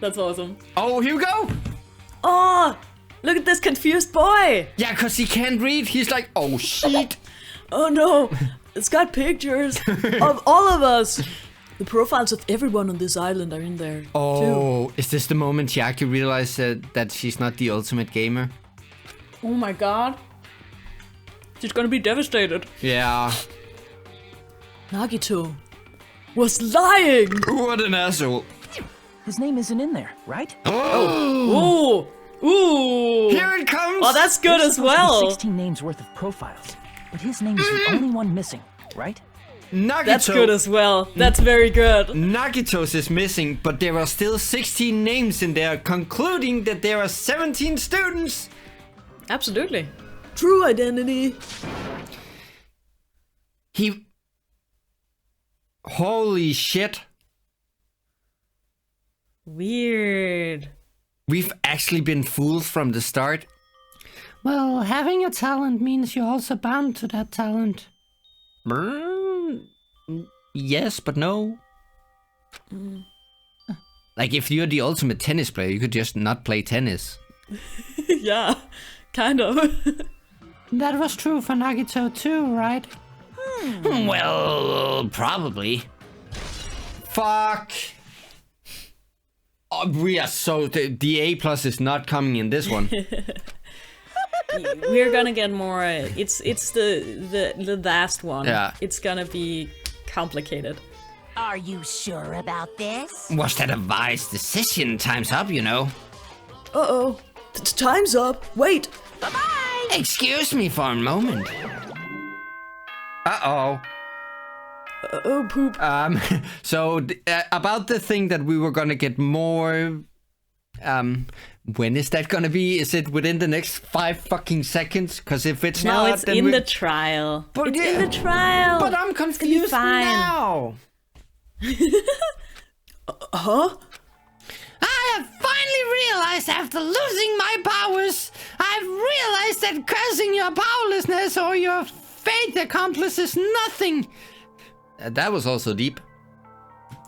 That's awesome. Oh, here we go. Oh, look at this confused boy. Yeah, because he can't read. He's like, oh, shit. Oh, no. It's got pictures of all of us. The profiles of everyone on this island are in there, Oh, is this the moment she actually realized that she's not the ultimate gamer? Oh my god. She's gonna be devastated. Yeah. Nagito was lying! What an asshole. His name isn't in there, right? Ooh! Ooh! Here it comes! Oh, that's good There's as well! 16 names worth of profiles, but his name is the only one missing, right? Nagito. That's good as well. That's very good. Nagito's is missing, but there are still 16 names in there, concluding that there are 17 students. Absolutely. True identity. Holy shit. Weird. We've actually been fooled from the start. Well, having a talent means you're also bound to that talent. Yes, but no. Like, if you're the ultimate tennis player, you could just not play tennis. Yeah, kind of. That was true for Nagito too, right? Well, probably. Fuck. Oh, we are so... The A+ is not coming in this one. We're gonna get more. It's the last one. Yeah. It's gonna be complicated. Are you sure about this? Was that a wise decision? Time's up, you know. Uh-oh. Time's up. Wait. Bye-bye! Excuse me for a moment. Uh-oh. Oh, poop. So, about the thing that we were gonna get more... when is that gonna be? Is it within the next 5 fucking seconds? Because if it's No, not, it's then in the trial. But It's yeah, in the trial. But I'm confused fine. now. Huh? I have finally realized after losing my powers, I've realized that cursing your powerlessness or your fate accomplice is nothing. That was also deep.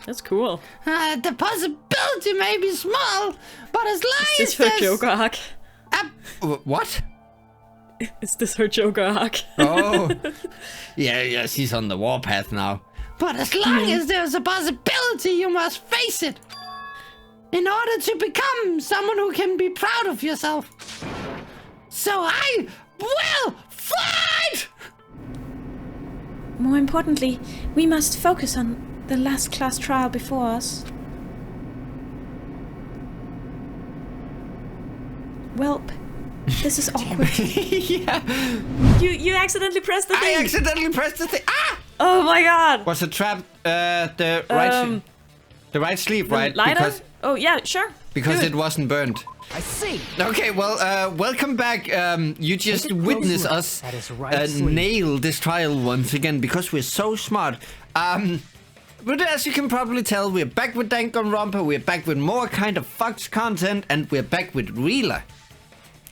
That's cool. The possibility may be small, but as long Is this her Joker arc? What? Is this her Joker arc? Oh. Yeah, she's on the warpath now. But as long as there's a possibility, you must face it. In order to become someone who can be proud of yourself. So I will fight! More importantly, we must focus on the last class trial before us. Welp, this is awkward. Yeah. You accidentally pressed the thing. I accidentally pressed the thing. Ah! Oh my god. Was the trap the right sleeve, right? Lighter? Oh yeah, sure. Because it wasn't burned. I see. Okay, well, welcome back. You just witnessed us nail this trial once again because we're so smart. But as you can probably tell, we're back with Danganronpa, we're back with more kind of fucked content, and we're back with Rela.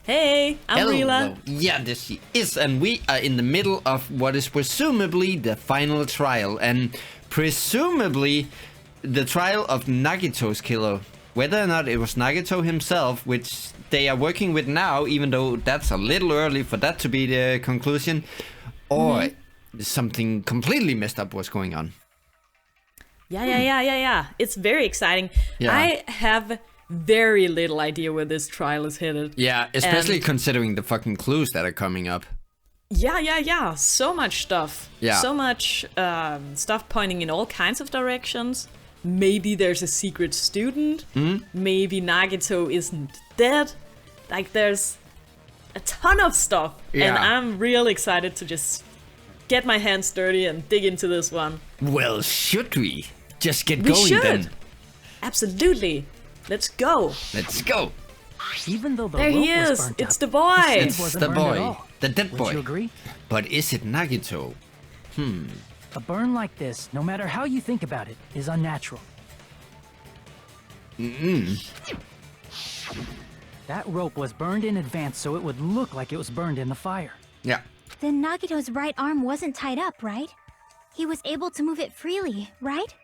Hey, I'm Rela. Yeah, this she is, and we are in the middle of what is presumably the final trial, and presumably the trial of Nagito's killer. Whether or not it was Nagito himself, which they are working with now, even though that's a little early for that to be the conclusion, or something completely messed up was going on. Yeah. It's very exciting. Yeah. I have very little idea where this trial is headed. Yeah, especially considering the fucking clues that are coming up. Yeah. So much stuff. Yeah. So much stuff pointing in all kinds of directions. Maybe there's a secret student. Maybe Nagito isn't dead. Like, there's a ton of stuff. Yeah. And I'm real excited to just get my hands dirty and dig into this one. Well, should we? Just get We going should. then. Absolutely. Let's go. Let's go. Even though the There rope he was is. burnt It's up, the boy. his It's head wasn't the burned at boy. all. The dead Would boy. you agree? But is it Nagito? A burn like this, no matter how you think about it, is unnatural. That rope was burned in advance so it would look like it was burned in the fire. Yeah. Then Nagito's right arm wasn't tied up, right? He was able to move it freely, right?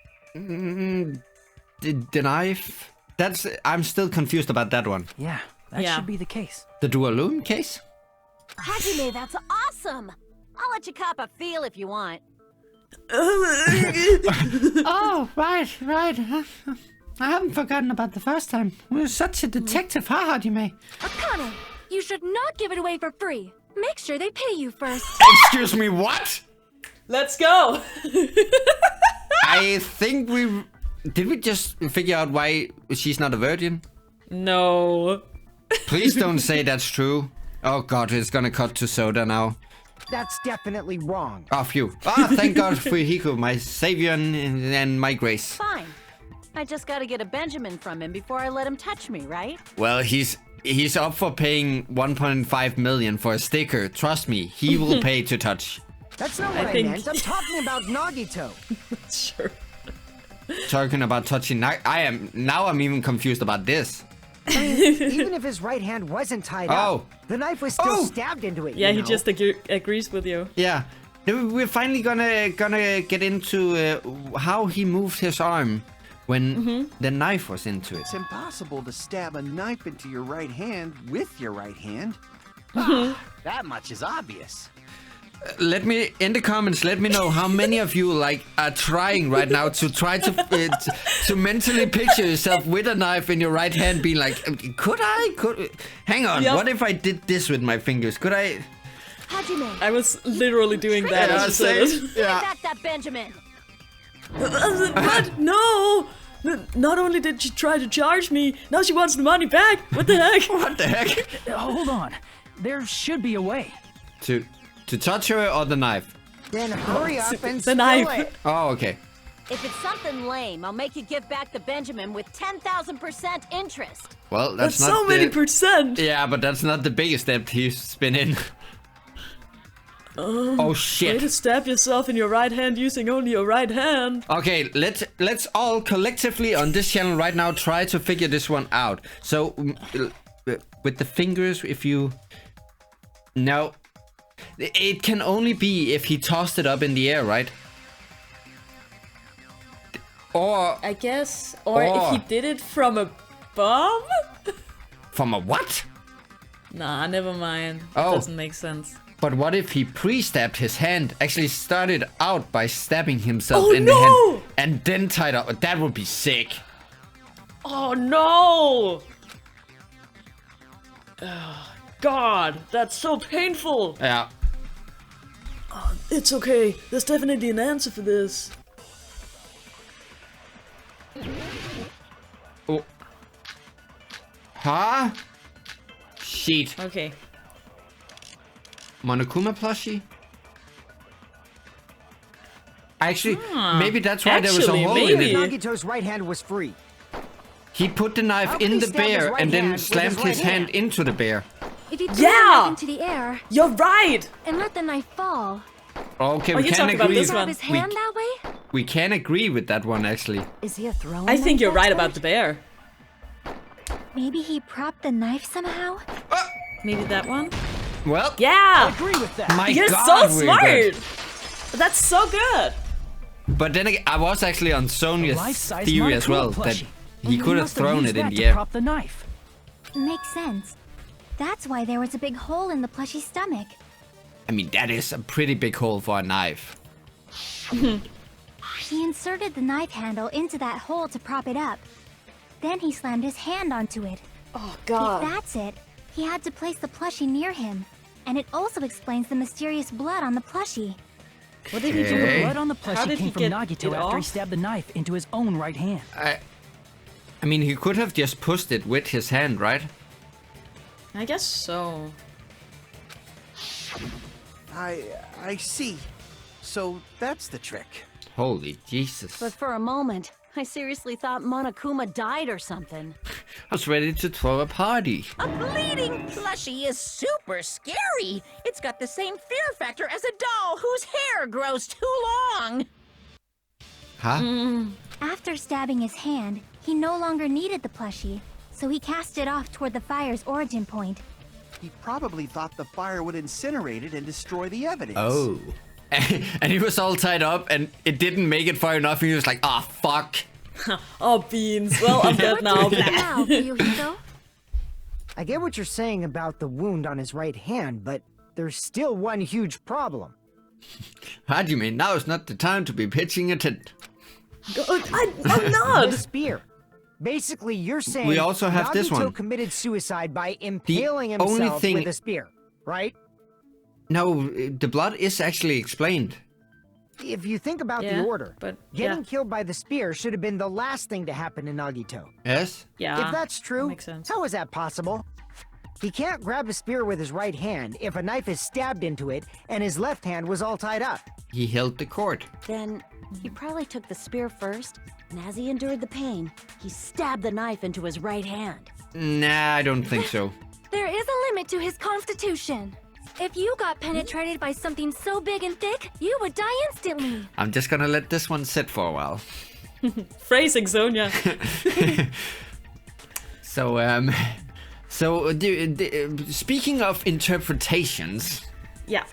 the knife? I'm still confused about that one. Yeah, that Yeah. should be the case. The Dualoon case? Hajime, that's awesome! I'll let you cop a feel if you want. Oh, right. I haven't forgotten about the first time. We're such a detective, huh, Hajime? Akane, you should not give it away for free. Make sure they pay you first. Excuse me, what? Let's go. I think did we just figure out why she's not a virgin? No. Please don't say that's true. Oh god, it's gonna cut to Soda now. That's definitely wrong. Oh, phew. Thank God for Hiko, my savior and my grace. Fine. I just gotta get a Benjamin from him before I let him touch me, right? Well, he's up for paying 1.5 million for a sticker. Trust me, he will pay to touch. That's not what I think- meant. I'm talking about Nagito. Sure. Talking about touching, I'm even confused about this. I mean, even if his right hand wasn't tied Oh. up, the knife was still Oh. stabbed into it. Yeah, you he know? just agrees with you. Yeah, we're finally gonna get into how he moved his arm when the knife was into it. It's impossible to stab a knife into your right hand with your right hand. That much is obvious. Let me in the comments. Let me know how many of you are trying right now to try to mentally picture yourself with a knife in your right hand, being like, could hang on. Yep. What if I did this with my fingers? Could I? Hajime, I was literally doing that as you said it. Give back that Benjamin! What? No! Not only did she try to charge me, now she wants the money back. What the heck? What the heck? Hold on. There should be a way. To touch her or the knife? Then hurry up and The spill knife. it. Oh, okay. If it's something lame, I'll make you give back the Benjamin with 10,000% interest. Well, That's that's not so many the- percent. Yeah, but that's not the biggest step he's been in. Oh Way shit. to stab yourself in your right hand using only your right hand. Okay, let's all collectively on this channel right now try to figure this one out. So with the fingers, if you no, it can only be if he tossed it up in the air, right? Or I guess. Or if he did it from a bomb? from a what? Nah, never mind. Oh. Doesn't make sense. But what if he pre-stabbed his hand? Actually started out by stabbing himself Oh, in the no! hand and then tied up. That would be sick. Oh no! Oh, God, that's so painful. Yeah. It's okay. There's definitely an answer for this. Oh. Huh? Shit. Okay. Monokuma plushie? Actually, maybe that's why there was a Actually, hole maybe. in it. Nagito's right hand was free. He put the knife How could in he the stab his bear right and then hand with slammed his his right hand hand? into the bear. if you throw Yeah! the knife into the air You're right. and let the knife fall, Okay, Oh, we you can talked about agree. this grab one. his hand that way? We can agree with that one actually. Is he a throwing I think knife you're right expert? about the bear. Maybe he propped the knife somehow? Maybe that one? Well, Yeah! Agree with that. my You're God, so we're smart! good. That's so good! But then again, I was actually on Sonia's Life-size theory as Monokuma well plushie. that he And could have must thrown used it in that the to air. prop the knife. Makes sense. That's why there was a big hole in the plushie's stomach. I mean, that is a pretty big hole for a knife. He inserted the knife handle into that hole to prop it up. Then he slammed his hand onto it. Oh, If that's it, he had to place the plushie near him. And it also explains the mysterious blood on the plushie. What did he So do? the Okay. blood on the How plushie did came he from get Nagito it after he off? stabbed the knife into his own right hand. I mean, he could have just pushed it with his hand, right? I guess so. I see. So that's the trick. Holy Jesus. But for a moment, I seriously thought Monokuma died or something. I was ready to throw a party. A bleeding plushie is super scary. It's got the same fear factor as a doll whose hair grows too long. Huh? After stabbing his hand, he no longer needed the plushie, so he cast it off toward the fire's origin point. He probably thought the fire would incinerate it and destroy the evidence. Oh. And he was all tied up and it didn't make it far enough and he was like, ah, fuck. Oh, beans. Well, I'm dead now. Now, Ryuhiko. I get what you're saying about the wound on his right hand, but there's still one huge problem. How do you mean? Now is not the time to be pitching a tent. I'm not. The spear. Basically, you're saying We also have Nagito this one. committed suicide by impaling only himself thing- with a spear, right? No, the blood is actually explained. If you think about Yeah, the order, but getting yeah. killed by the spear should have been the last thing to happen to Nagito. Yes? Yeah. If that's true, makes sense. how is that possible? He can't grab a spear with his right hand if a knife is stabbed into it and his left hand was all tied up. He held the cord. Then he probably took the spear first, and as he endured the pain, he stabbed the knife into his right hand. Nah, I don't think so. There is a limit to his constitution. If you got penetrated by something so big and thick, you would die instantly. I'm just gonna let this one sit for a while. Phrasing, Sonia. So, speaking of interpretations, Yeah.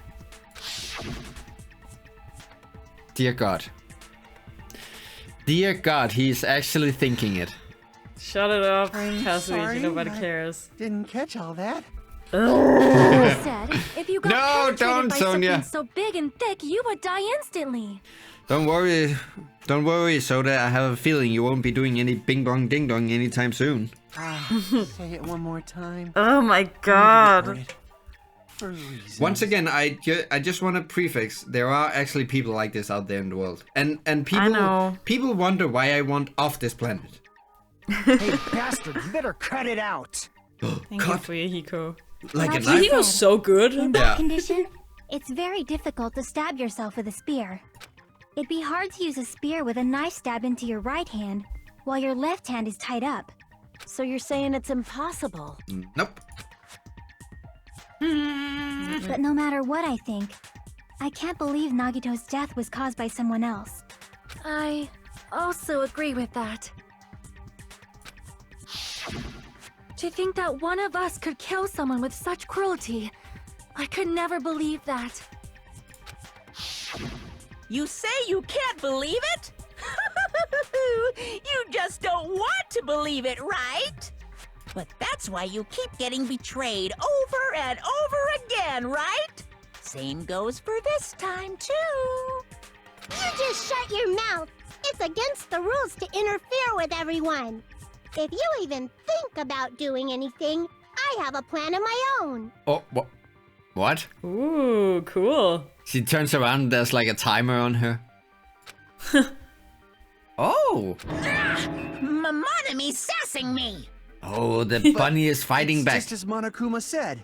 dear God. Dear God, he's actually thinking it. Shut it up, I'm Kazuichi. sorry, Nobody I- cares. Didn't catch all that. I said, if you got No, penetrated don't, by Sonia. something so big and thick, you would die instantly. Don't worry, Soda. I have a feeling you won't be doing any bing bong ding dong anytime soon. Say it one more time. Oh my god. For reasons. Once again, I just want to prefix: there are actually people like this out there in the world, and know. people wonder why I want off this planet. Hey, bastard, you better cut it out. Thank you for Hiko. Like a Like knife. you He was so good. In Yeah. that condition, it's very difficult to stab yourself with a spear. It'd be hard to use a spear with a knife stabbed into your right hand while your left hand is tied up. So you're saying it's impossible? Nope. But no matter what I think, I can't believe Nagito's death was caused by someone else. I also agree with that. To think that one of us could kill someone with such cruelty, I could never believe that. You say you can't believe it? You just don't want to believe it, right? But that's why you keep getting betrayed over and over again, right? Same goes for this time, too. You just shut your mouth. It's against the rules to interfere with everyone. If you even think about doing anything, I have a plan of my own. Oh, what? Ooh, cool. She turns around. There's like a timer on her. Oh. Monomi sassing me. Oh, the bunny is fighting It's back. just as Monokuma said.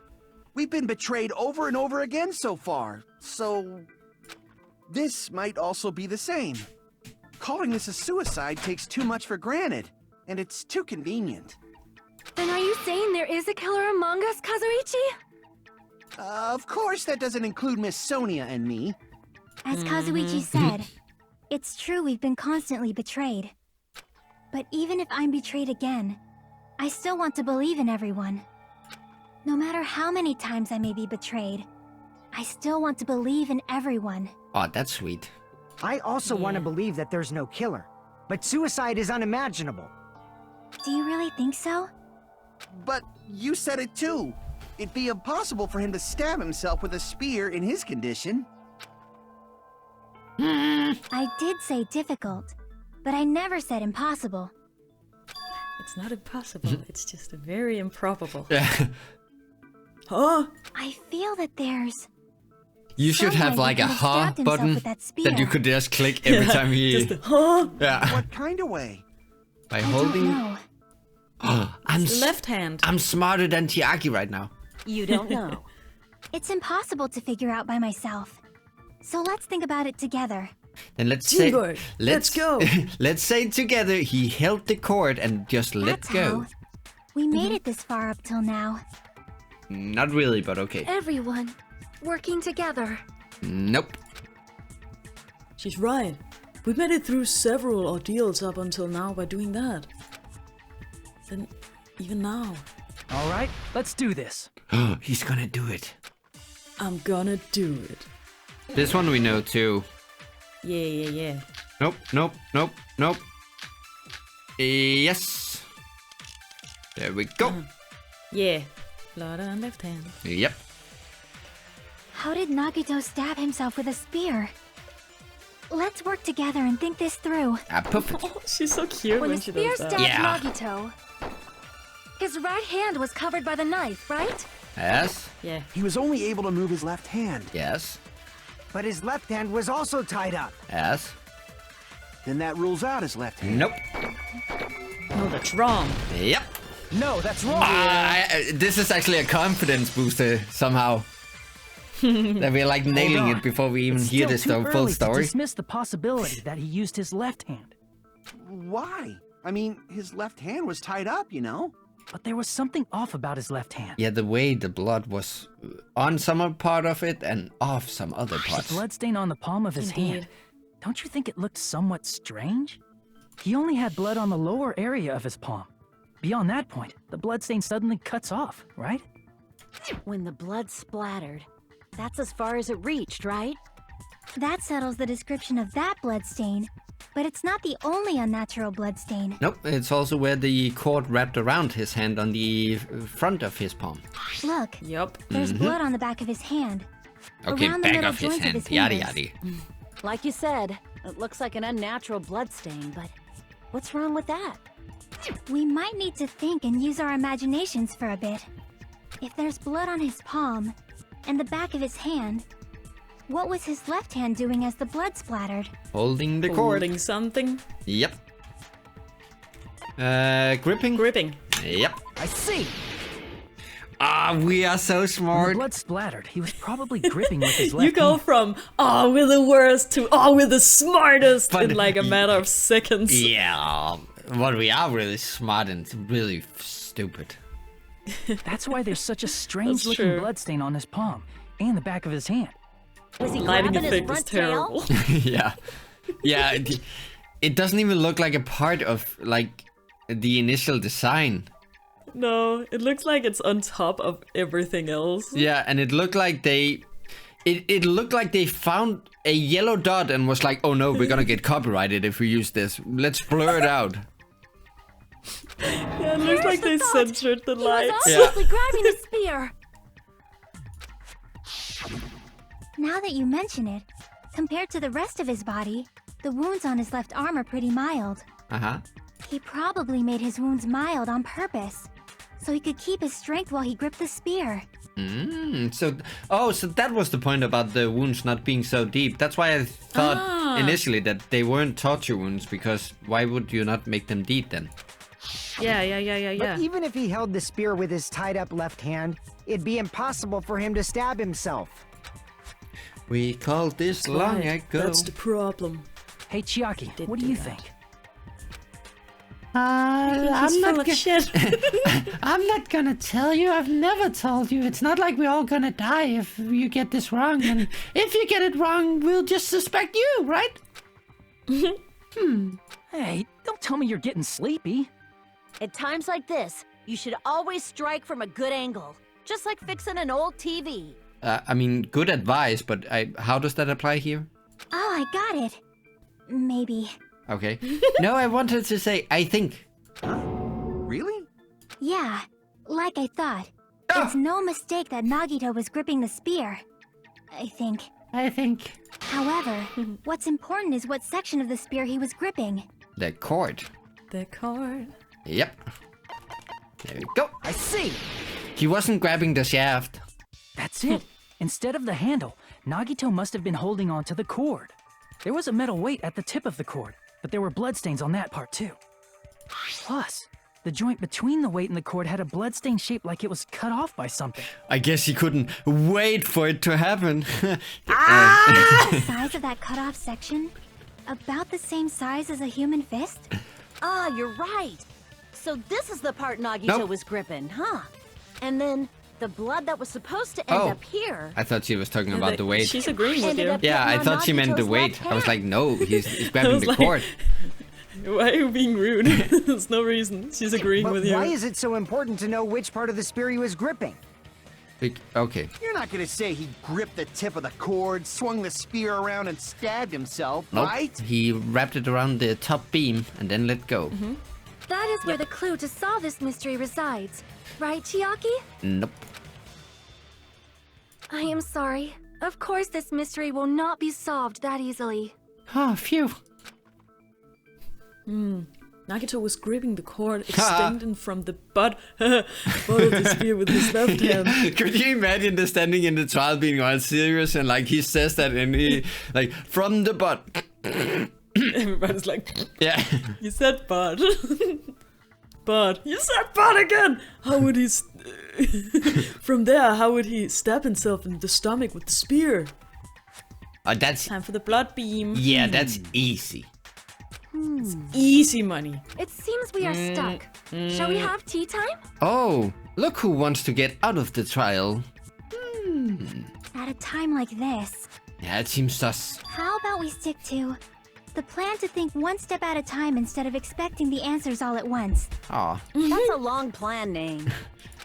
We've been betrayed over and over again so far. So this might also be the same. Calling this a suicide takes too much for granted, and it's too convenient. Then are you saying there is a killer among us, Kazuichi? Of course, that doesn't include Miss Sonia and me. As Kazuichi said, it's true we've been constantly betrayed. But even if I'm betrayed again, I still want to believe in everyone. No matter how many times I may be betrayed, I still want to believe in everyone. Oh, that's sweet. I also want to believe that there's no killer, but suicide is unimaginable. Do you really think so? But you said it too. It'd be impossible for him to stab himself with a spear in his condition. I did say difficult, but I never said impossible. It's not impossible. It's just very improbable. Yeah. Huh? I feel that there's... You should have someone like who a could have huh stabbed himself button with that that you spear. could just click every time he. Just huh? Yeah. What kind of way? By I don't holding. know. Left hand. I'm smarter than Chiaki right now. You don't know. It's impossible to figure out by myself. So let's think about it together. Then let's say. Teamwork. Let's go. Let's say together. He held the cord and just let That's go. how. We made it this far up till now. Not really, but okay. Everyone, working together. Nope. She's right. We made it through several ordeals up until now by doing that. And even now, All right, let's do this. He's gonna do it. I'm gonna do it. This one we know too. Yeah. Nope. Yes. There we go. Yeah. Blood on left hand. Yep. How did Nagito stab himself with a spear? Let's work together and think this through. Perfect. Oh, she's so cute When when the she spear does that. stabbed Yeah. Nagito, his right hand was covered by the knife, right? Yes. Yeah. He was only able to move his left hand. Yes. But his left hand was also tied up. Yes. Then that rules out his left hand. Nope. No, that's wrong. Yep. No, that's wrong. This is actually a confidence booster somehow. That we're like nailing it before we even It's hear still the too full early to story. dismiss the possibility that he used his left hand. Why? I mean, his left hand was tied up, you know? But there was something off about his left hand. Yeah, the way the blood was on some part of it and off some other The parts. bloodstain on the palm of his hand. Don't you think it looked somewhat strange? He only had blood on the lower area of his palm. Beyond that point, the bloodstain suddenly cuts off, right? When the blood splattered, that's as far as it reached, right? That settles the description of that bloodstain, but it's not the only unnatural bloodstain. Nope, it's also where the cord wrapped around his hand on the front of his palm. Look, Yup. there's blood on the back of his hand. Okay, Around the back middle of his joints of hand. his Yada fingers. yada. Like you said, it looks like an unnatural blood stain, but what's wrong with that? We might need to think and use our imaginations for a bit. If there's blood on his palm and the back of his hand, what was his left hand doing as the blood splattered? Holding the cord. Holding something. Yep. Gripping. Gripping. Yep. I see. Ah, we are so When the smart. blood splattered, he was probably gripping with his left You go hand. from, oh, we're the worst to, oh, we're the smartest But- in like a matter of seconds. Yeah. But we are really smart and really stupid. That's why there's such a strange looking true. bloodstain on his palm and the back of his hand. Was he Lighting grabbing his effect is front tail? terrible. Yeah. Yeah. It doesn't even look like a part of like the initial design. No, it looks like it's on top of everything else. Yeah, and it looked like they. It looked like they found a yellow dot and was like, oh no, we're gonna get copyrighted if we use this. Let's blur it out. Yeah, it looks like they censored the He was lights. obviously grabbing the spear. Now that you mention it, compared to the rest of his body, the wounds on his left arm are pretty mild. Uh-huh. He probably made his wounds mild on purpose, so he could keep his strength while he gripped the spear. So that was the point about the wounds not being so deep. That's why I thought initially that they weren't torture wounds, because why would you not make them deep then? Yeah. But even if he held the spear with his tied up left hand, it'd be impossible for him to stab himself. We called this long ago. That's the problem. Hey, Chiaki, what do you think? He's full of shit. I'm not gonna tell you. I've never told you. It's not like we're all gonna die if you get this wrong. And if you get it wrong, we'll just suspect you, right? Hey, don't tell me you're getting sleepy. At times like this, you should always strike from a good angle, just like fixing an old TV. I mean, good advice, but how does that apply here? Oh, I got it. Maybe. Okay. No, I wanted to say, I think. Really? Yeah, like I thought. It's no mistake that Nagito was gripping the spear. I think. However, what's important is what section of the spear he was gripping. The cord. The cord. Yep. There we go. I see. He wasn't grabbing the shaft. That's it. Instead of the handle, Nagito must have been holding on to the cord. There was a metal weight at the tip of the cord, but there were bloodstains on that part too. Plus, the joint between the weight and the cord had a bloodstain shaped like it was cut off by something. I guess he couldn't wait for it to happen. The size of that cut off section? About the same size as a human fist? Ah, you're right. So this is the part Nagito Nope. was gripping, huh? And then the blood that was supposed to end up here. I thought she was talking about the weight. She's agreeing with Ended you. up Yeah, I getting on thought she meant the Nagito's weight. left I was like, hand. no, he's grabbing was the like- cord. Why are you being rude? There's no reason. She's agreeing But with you. why is it so important to know which part of the spear he was gripping? Okay. You're not gonna say he gripped the tip of the cord, swung the spear around, and stabbed himself, Nope. right? He wrapped it around the top beam and then let go. That is where the clue to solve this mystery resides. Right, Chiaki? Nope. I am sorry. Of course this mystery will not be solved that easily. Oh, phew. Nagito was gripping the cord extending from the butt of the spear with his left hand. Could you imagine the standing in the trial being all serious and like he says that and he like from the butt. Everybody's like, Yeah. you said butt. Butt. You said butt again! How would he... From there, how would he stab himself in the stomach with the spear? That's... Time for the blood beam. Yeah, that's easy. It's easy money. It seems we are stuck. Shall we have tea time? Oh, look who wants to get out of the trial. At a time like this, Yeah, it seems sus. how about we stick to the plan to think one step at a time instead of expecting the answers all at once? Aw. That's a long plan name.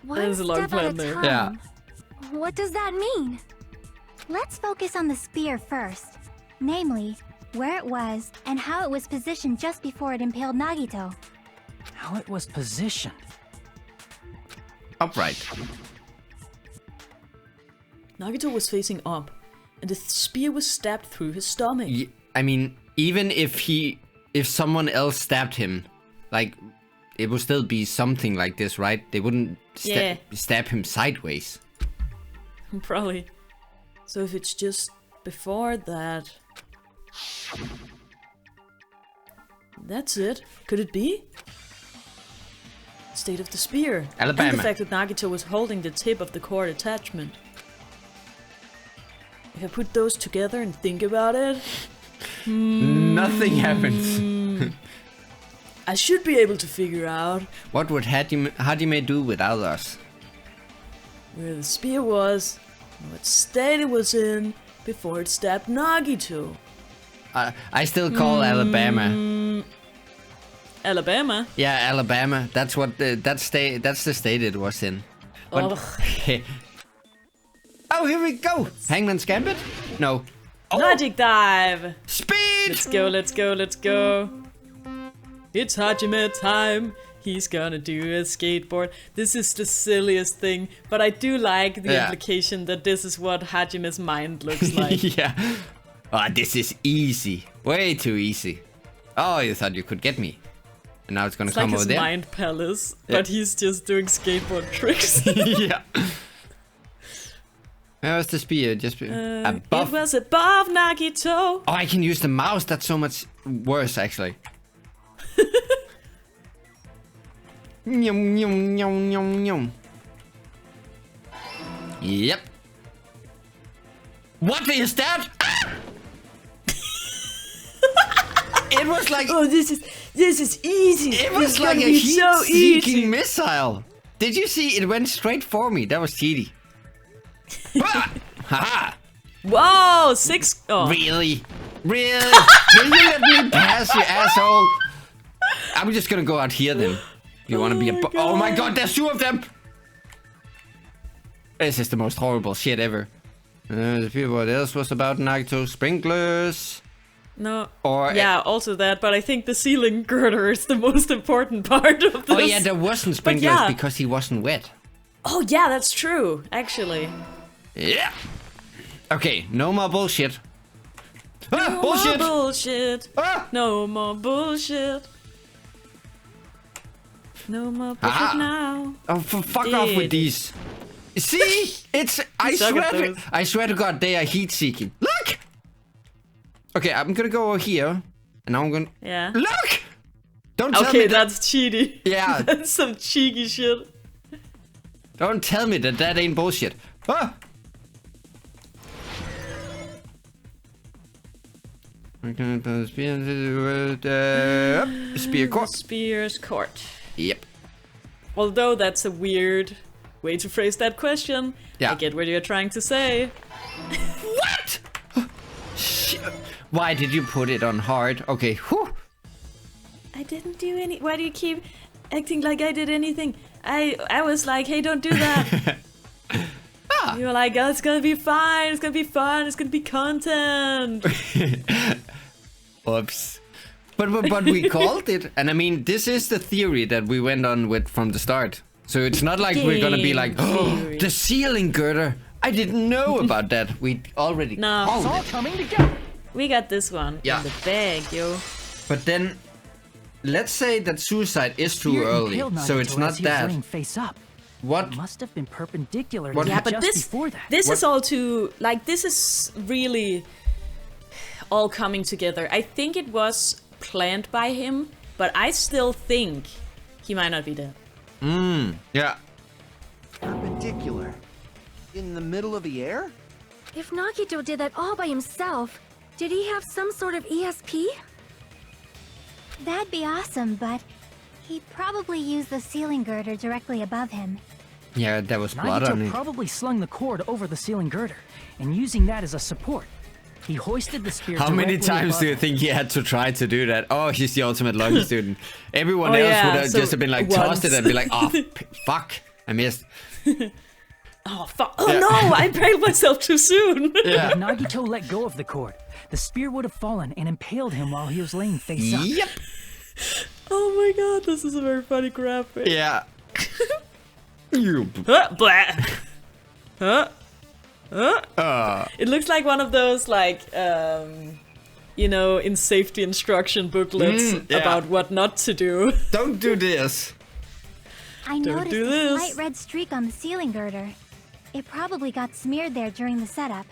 One is a long step plan at a there. time. Yeah. What does that mean? Let's focus on the spear first. Namely, where it was and how it was positioned just before it impaled Nagito. How it was positioned. Upright. Nagito was facing up, and the spear was stabbed through his stomach. I mean, even if someone else stabbed him, like, it would still be something like this, right? They wouldn't stab him sideways. Probably. So if it's just before that... That's it. Could it be? State of the spear. Alabama. And the fact that Nagito was holding the tip of the cord attachment. If I put those together and think about it... Nothing happens. I should be able to figure out What would Hajime do without us? where the spear was, and what state it was in, before it stabbed Nagito. I still call Alabama. Alabama? Yeah, Alabama. That's what that's the state it was in. But, oh, here we go. Hangman's Gambit? No. Logic dive! Speed! Let's go, let's go, let's go. It's Hajime time. He's gonna do a skateboard. This is the silliest thing, but I do like the implication that this is what Hajime's mind looks like. Yeah. Ah, this is easy. Way too easy. Oh, you thought you could get me. And now it's gonna come Like over his there. mind palace, but he's just doing skateboard tricks. Yeah. Where was the spear? Just above. It was above Nagito. Oh, I can use the mouse. That's so much worse, actually. Nyum, nyum, nyum, nyum, nyum. Yep. What is that? Ah! It was like... Oh, this is easy. It was like a heat-seeking missile. Did you see? It went straight for me. That was cheaty. Ah! Haha! Whoa, 6. Oh. Really? Really? Will you let me pass, you asshole? I'm just gonna go out here then. You wanna be a... Oh my god, there's 2 of them! This is the most horrible shit ever. What else was about Nagito? Sprinklers? No. Or yeah, also that, but I think the ceiling girder is the most important part of this. Oh yeah, there wasn't sprinklers because he wasn't wet. Oh yeah, that's true, actually. Yeah. Okay, no more bullshit. Ah, No bullshit! more bullshit. Ah! No more bullshit. No more bullshit now. Oh, fuck off with these. See? It's... I swear to God, they are heat-seeking. Look! Okay, I'm gonna go over here. And now I'm gonna... Yeah. Look! Don't tell me Okay, that's cheaty. Yeah. That's some cheeky shit. Don't tell me that ain't bullshit. Ah! Spear court. Spear's court. Yep. Although that's a weird way to phrase that question. Yeah. I get what you're trying to say. What? Shit. Why did you put it on hard? Okay. Whew. I didn't do any. Why do you keep acting like I did anything? I was like, hey, don't do that. You were like, oh, it's gonna be fine. It's gonna be fun. It's gonna be content. Oops. But we called it, and I mean, this is the theory that we went on with from the start. So it's not like we're gonna be like, oh, the ceiling girder. I didn't know about that. We already called all it. coming together. We got this one in the bag, yo. But then, let's say that suicide is too early, so it's not that. Face up. What It must have been perpendicular What to Yeah, just but this before that. this is all too like this is really all coming together. I think it was planned by him, but I still think he might not be dead. Yeah. Perpendicular. In the middle of the air? If Nagito did that all by himself, did he have some sort of ESP? That'd be awesome, but he probably used the ceiling girder directly above him. Yeah, there was blood on Nagito it. probably slung the cord over the ceiling girder, and using that as a support, he hoisted the spear. How many directly times above do you him. think he had to try to do that? Oh, he's the ultimate lucky student. Everyone else yeah, would have so just been like, tossed it once. and be like, oh, fuck, I missed. Oh fuck! Oh no! I impaled myself too soon. Yeah. If Nagito let go of the cord, the spear would have fallen and impaled him while he was laying face up. Yep. Oh my god, this is a very funny graphic. Yeah. You. Blah. It looks like one of those like you know, in safety instruction booklets yeah. about what not to do. Don't do this. I Don't noticed do a this. slight red streak on the ceiling girder. It probably got smeared there during the setup.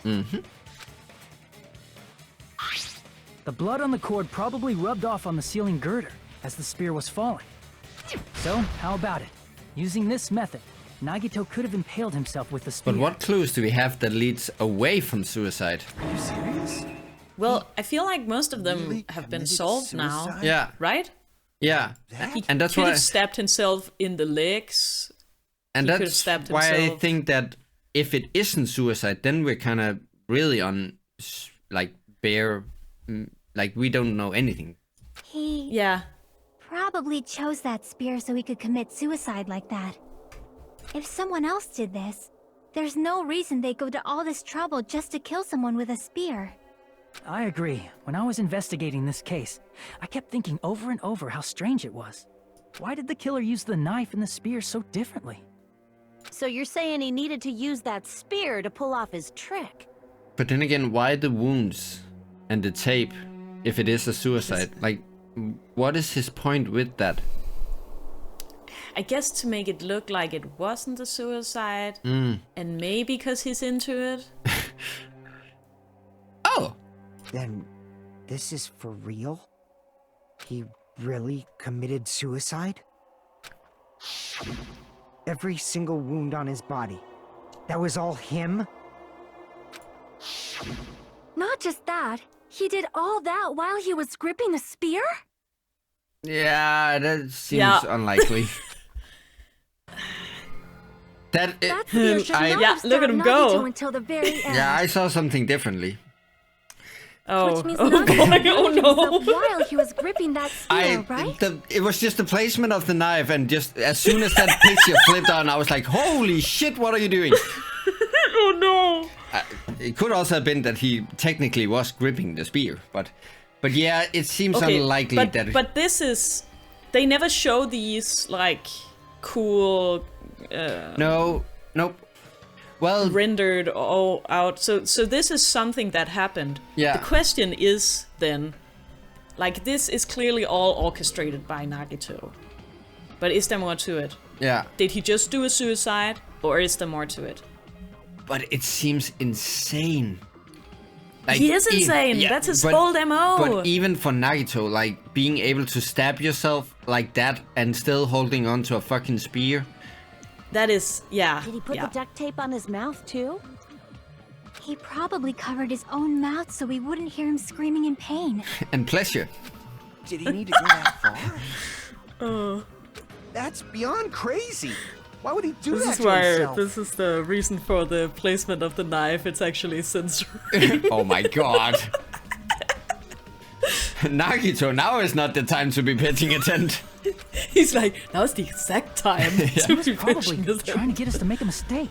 The blood on the cord probably rubbed off on the ceiling girder as the spear was falling. So, how about it? Using this method, Nagito could have impaled himself with the spear. But what clues do we have that leads away from suicide? Are you serious? Well, I feel like most of them Really have been committed solved now, suicide? Yeah. right? Yeah. He And that's could why. have stabbed himself in the legs. And he could have that's stabbed why I himself. think that if it isn't suicide, then we're kind of really on like bare, like we don't know anything. He Yeah. probably chose that spear so he could commit suicide like that. If someone else did this, there's no reason they'd go to all this trouble just to kill someone with a spear. I agree. When I was investigating this case, I kept thinking over and over how strange it was. Why did the killer use the knife and the spear so differently? So you're saying he needed to use that spear to pull off his trick? But then again, why the wounds and the tape if it is a suicide? Like, what is his point with that? I guess to make it look like it wasn't a suicide, and maybe because he's into it. Oh! Then this is for real? He really committed suicide? Every single wound on his body. That was all him? Not just that, he did all that while he was gripping the spear? Yeah, that seems unlikely. That spear should not Yeah, have look at stopped him Nagito go. until the very end. Yeah, I saw something differently. Oh, Which means oh, Nagito boy, killed oh no. himself while he was gripping that spear, right? It was just the placement of the knife, and just as soon as that picture flipped on, I was like, "Holy shit! What are you doing?" Oh no. It could also have been that he technically was gripping the spear, but yeah, it seems unlikely but, that. But this is, they never show these like cool. Nope. Well, rendered all out. So this is something that happened. Yeah. The question is then, like, this is clearly all orchestrated by Nagito. But is there more to it? yeah, Did he just do a suicide, or is there more to it? but it seems insane. Like, He is insane. That's his whole MO. But even for Nagito, like being able to stab yourself like that and still holding on to a fucking spear. That is, yeah. Did he put yeah. the duct tape on his mouth too? He probably covered his own mouth so we wouldn't hear him screaming in pain. And pleasure. Did he need to go that far? That's beyond crazy. Why would he do This that is to why. himself? This is the reason for the placement of the knife. It's actually censoring. Oh my god. Nagito, now is not the time to be paying attention. He's like, now's the exact time to He was be probably pitching this. trying to get us to make a mistake.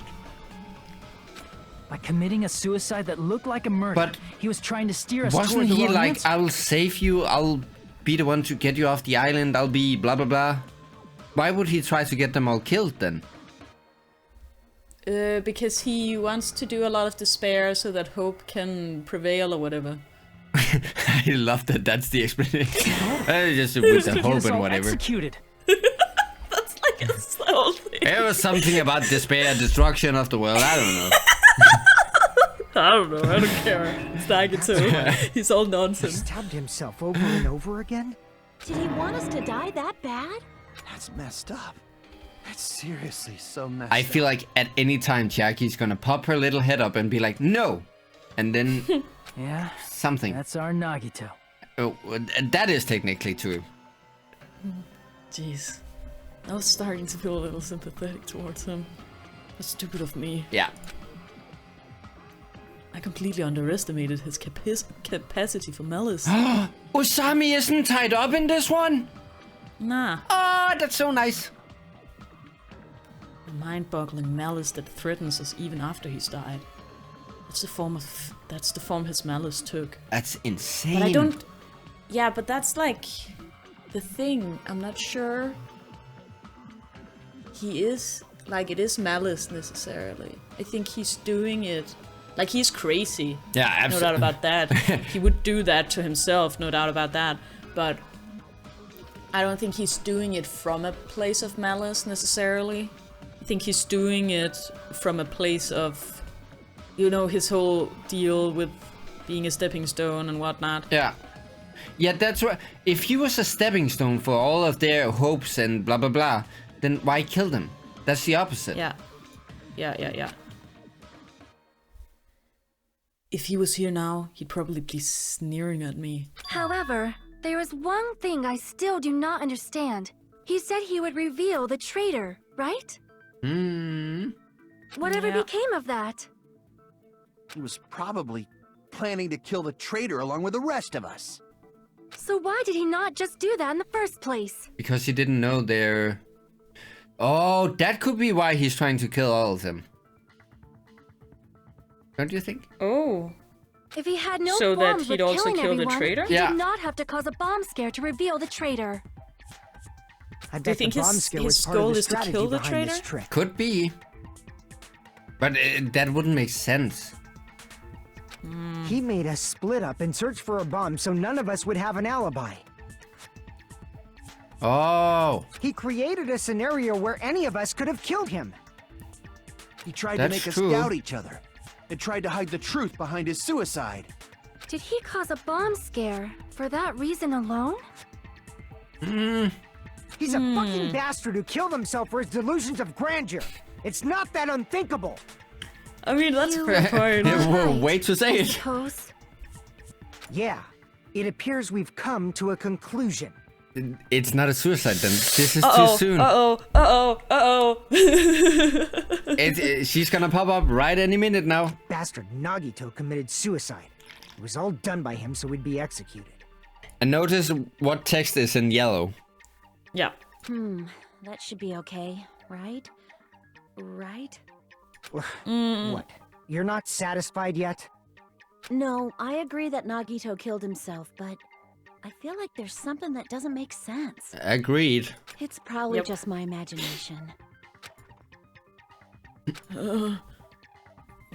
By committing a suicide that looked like a murder, But he was trying to steer us Wasn't toward the he wrong like, answer. I'll save you, I'll be the one to get you off the island. I'll be blah blah blah. Why would he try to get them all killed then? Because he wants to do a lot of despair so that hope can prevail or whatever. I love that. That's the explanation. Just with the hope and whatever. Executed. That's like a whole thing. It was something about despair, destruction of the world. I don't know. I don't know. I don't care. It's Nagito. He's all He nonsense. stabbed himself over and over again? Did he want us to die that bad? That's messed up. That's seriously so messed I up. feel like at any time Chiaki's gonna pop her little head up and be like, no! And then Yeah, something. that's our Nagito. Oh, that is technically true. Jeez. I was starting to feel a little sympathetic towards him. That's stupid of me. Yeah. I completely underestimated his capacity for malice. Usami isn't tied up in this one? Nah. Oh, that's so nice. The mind-boggling malice that threatens us even after he's died. That's the form his malice took. That's insane. But I don't... Yeah, but that's like... the thing. I'm not sure... he is... like, it is malice necessarily. I think he's doing it... like, he's crazy. Yeah, absolutely. No doubt about that. He would do that to himself, no doubt about that. But... I don't think he's doing it from a place of malice necessarily. I think he's doing it from a place of, you know, his whole deal with being a stepping stone and whatnot. Yeah. Yeah, that's right. If he was a stepping stone for all of their hopes and blah blah blah, then why kill them? That's the opposite. Yeah. Yeah. If he was here now, he'd probably be sneering at me. However, there is one thing I still do not understand. He said he would reveal the traitor, right? Whatever Yeah. became of that? He was probably planning to kill the traitor along with the rest of us. So why did he not just do that in the first place? Because he didn't know their... Oh, that could be why he's trying to kill all of them. Don't you think? Oh. If he had no So that qualms he'd with also killing kill the everyone, traitor? he Yeah. did not have to cause a bomb scare to reveal the traitor. I Do you bet think the bomb his scare was part goal of the is to strategy kill the behind this traitor? trick. Could be. But that wouldn't make sense. He made us split up and search for a bomb so none of us would have an alibi. Oh. He created a scenario where any of us could have killed him. He tried That's to make true. us doubt each other. And tried to hide the truth behind his suicide. Did he cause a bomb scare for that reason alone? He's a fucking bastard who killed himself for his delusions of grandeur. It's not that unthinkable. I mean, that's a You- fair point. Well, wait to say I it. suppose. Yeah, it appears we've come to a conclusion. It's not a suicide then. This is too soon. She's gonna pop up right any minute now. Bastard Nagito committed suicide. It was all done by him so we'd be executed. And notice what text is in yellow. Yeah. That should be okay, right? Right? What? You're not satisfied yet? No, I agree that Nagito killed himself, but I feel like there's something that doesn't make sense. Agreed. It's probably Yep. just my imagination.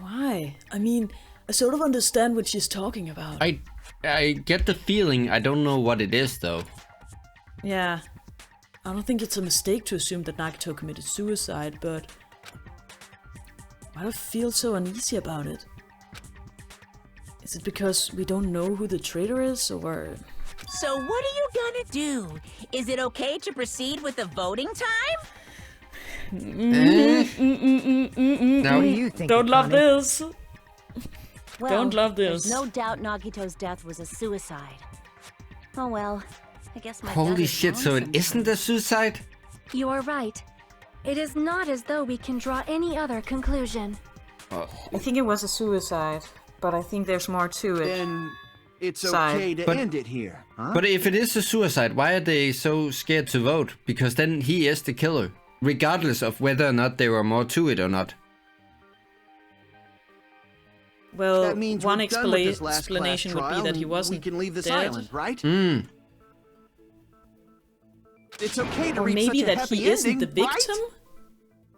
Why? I mean, I sort of understand what she's talking about. I get the feeling. I don't know what it is though. Yeah. I don't think it's a mistake to assume that Nagito committed suicide, but why do I feel so uneasy about it? Is it because we don't know who the traitor is, or... So what are you gonna do? Is it okay to proceed with the voting time? No. What do you think? Don't love Akane? this! Well, Don't love there's this. no doubt Nagito's death was a suicide. Oh well, I guess my gut Holy is shit, wrong so it sometimes. isn't a suicide? You are right. It is not as though we can draw any other conclusion. I think it was a suicide, but I think there's more to it. Then it's Side. okay to But- end it here, huh? But if it is a suicide, why are they so scared to vote? Because then he is the killer, regardless of whether or not there were more to it or not. Well, that means one we're done with this last explanation class would be trial that he and wasn't we can leave this dead. island, right? It's okay to Or reach maybe such a that happy he isn't the ending, victim? right?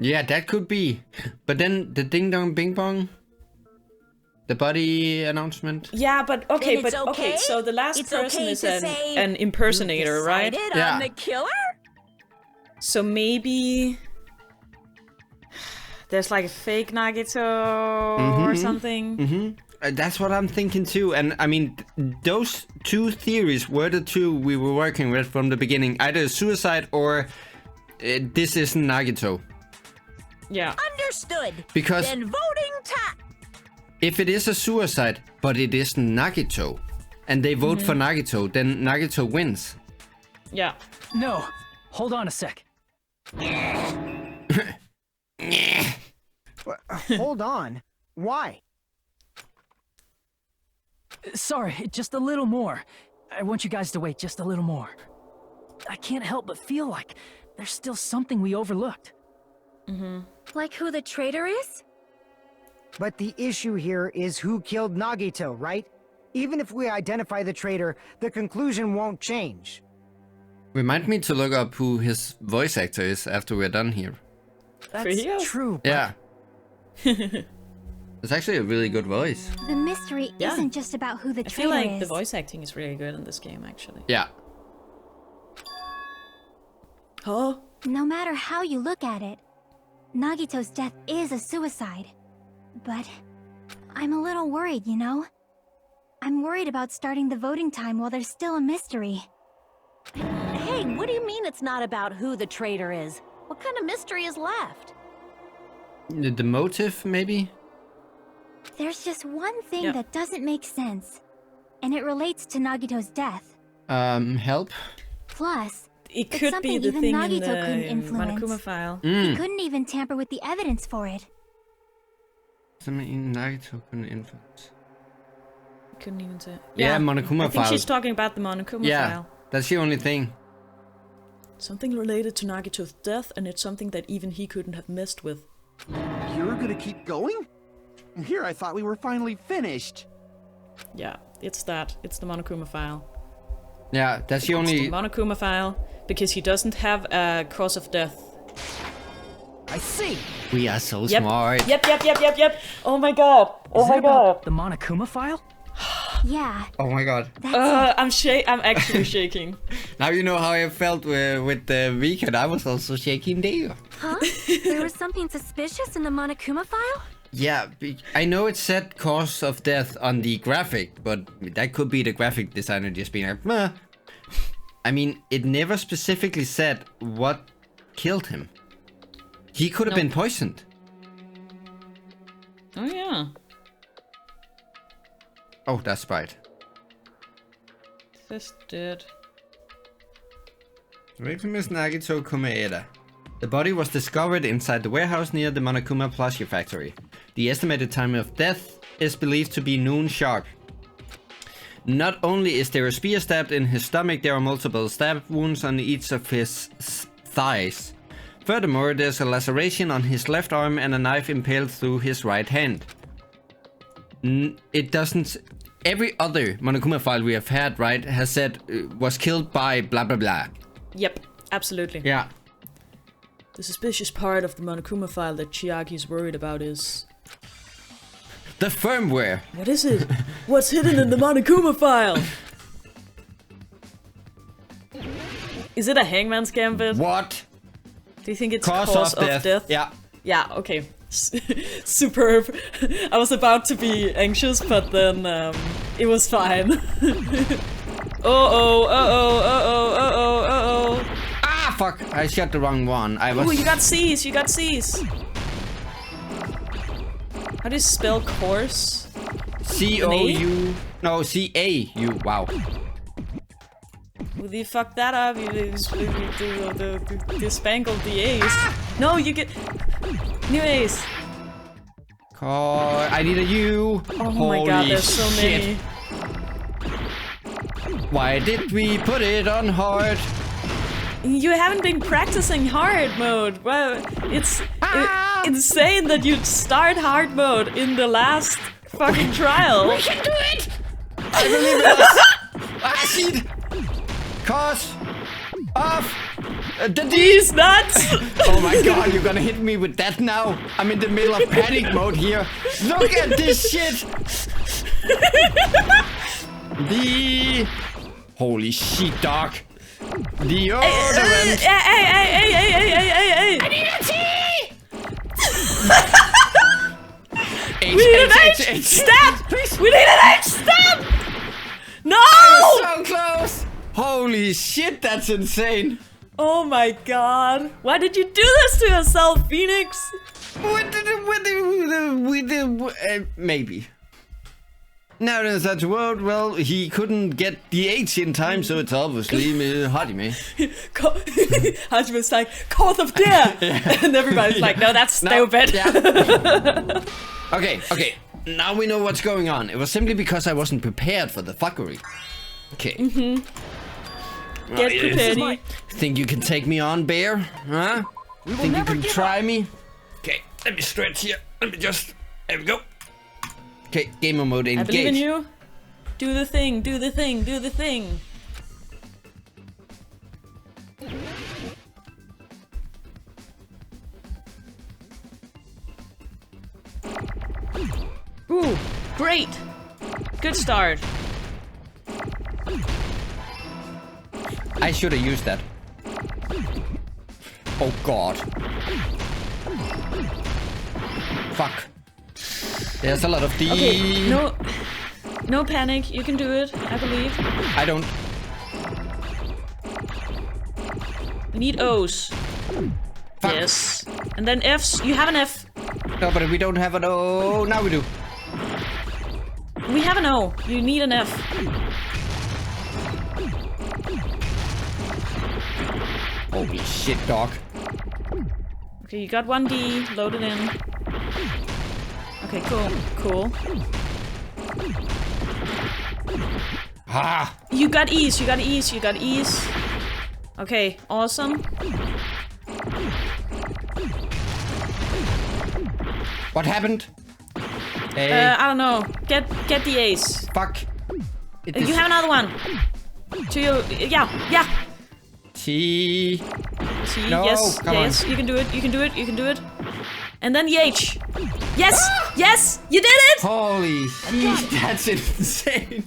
Yeah, that could be. But then the ding dong bing bong, the body announcement. Yeah, but okay, Then it's okay? so the last It's person okay is to say an impersonator, right? Decided Yeah. on the killer? So maybe there's like a fake Nagito or something. That's what I'm thinking too. And I mean, those two theories were the two we were working with from the beginning. Either suicide or this isn't Nagito. Yeah. Understood. Because Then voting time. if it is a suicide, but it isn't Nagito, and they vote for Nagito, then Nagito wins. Yeah. No, hold on a sec. Hold on. Why? Sorry, just a little more. I want you guys to wait just a little more. I can't help but feel like there's still something we overlooked. Like who the traitor is? But the issue here is who killed Nagito, right? Even if we identify the traitor, the conclusion won't change. Remind me to look up who his voice actor is after we're done here. That's real? true, but Yeah. It's actually a really good voice. The mystery Yeah. isn't just about who the I feel traitor like is. the voice acting is really good in this game, actually. Yeah. Huh? No matter how you look at it, Nagito's death is a suicide. But I'm a little worried, you know? I'm worried about starting the voting time while there's still a mystery. Hey, what do you mean it's not about who the traitor is? What kind of mystery is left? The motive, maybe? There's just one thing Yep. that doesn't make sense, and it relates to Nagito's death. Help? Plus, It It's could be something the even thing in Nagito the couldn't influence. Monokuma file. he couldn't even tamper with the evidence for it. Something Nagito couldn't influence. Couldn't even say. Yeah, Monokuma I think file. she's talking about the Monokuma Yeah, file. that's the only thing. Something related to Nagito's death, and it's something that even he couldn't have messed with. You're gonna keep going? Here I thought we were finally finished. Yeah, it's that. It's the Monokuma file. Yeah, that's the It's only... the Monokuma file, because he doesn't have a cause of death. I see. We are so Yep. smart. Yep. Oh my god. is it about the Monokuma file? Yeah, Oh my god. that's it. I'm actually shaking. Now you know how I felt with the weekend. I was also shaking there. Huh? There was something suspicious in the Monokuma file? Yeah, I know it said cause of death on the graphic, but that could be the graphic designer just being like, meh. I mean, it never specifically said what killed him. He could have been poisoned. Oh yeah. Oh, that's right. Just dead. The victim is Nagito Kumaeda. The body was discovered inside the warehouse near the Monokuma plushie factory. The estimated time of death is believed to be noon sharp. Not only is there a spear stabbed in his stomach, there are multiple stab wounds on each of his thighs. Furthermore, there's a laceration on his left arm and a knife impaled through his right hand. It doesn't... Every other Monokuma file we have had, right, has said was killed by blah blah blah. Yep, absolutely. Yeah. The suspicious part of the Monokuma file that Chiaki's worried about is... The firmware! What is it? What's hidden in the Monokuma file? Is it a Hangman's Gambit? What? Do you think it's Cause of death. Yeah. Yeah, okay. Superb. I was about to be anxious, but then it was fine. Uh-oh. Ah, fuck! I shot the wrong one. I was... Ooh, you got C's. How do you spell course? C-O-U... No, C-A-U. Wow. Well, you fucked that up. You spangled the A's. No, you get... New A's. I need a U. Oh Holy my god, there's so shit. many. Why did we put it on hard? You haven't been practicing hard mode. Well, it's insane that you'd start hard mode in the last fucking trial. We can do it! I believe in us! I see it! Cause of These nuts! Oh my god, you're gonna hit me with that now? I'm in the middle of panic mode here. Look at this shit! Holy shit, dog. Deodorant. Hey! I need a tea! We need an H! Stab! We need an H! Stab! No! So close! Holy shit, that's insane! Oh my god. Why did you do this to yourself, Phoenix? Maybe. Now in such a world, well, he couldn't get the H in time, so it's obviously Hajime. Hajime's like, cause of death! And everybody's like, no, that's stupid. Okay. Now we know what's going on. It was simply because I wasn't prepared for the fuckery. Okay. Get prepared. Think you can take me on, Bear? Huh? Think you can try me? Okay, let me stretch here. Let me just... There we go. Okay, gamer mode engage. I believe in you. Do the thing. Ooh, great. Good start. I should have used that. Oh god. Fuck. There's a lot of D. Okay, no panic. You can do it, I believe. I don't. We need O's. Fuck. Yes. And then F's. You have an F. No, but we don't have an O. Now we do. We have an O. You need an F. Holy shit, dog. Okay, you got one D loaded in. Okay, cool. Ah! You got E's. Okay, awesome. What happened? I don't know. Get the A's. Fuck. You have another one. To your... Yeah. T. No, yes. You can do it. And then the H. Yes, you did it! Holy shit, that's insane.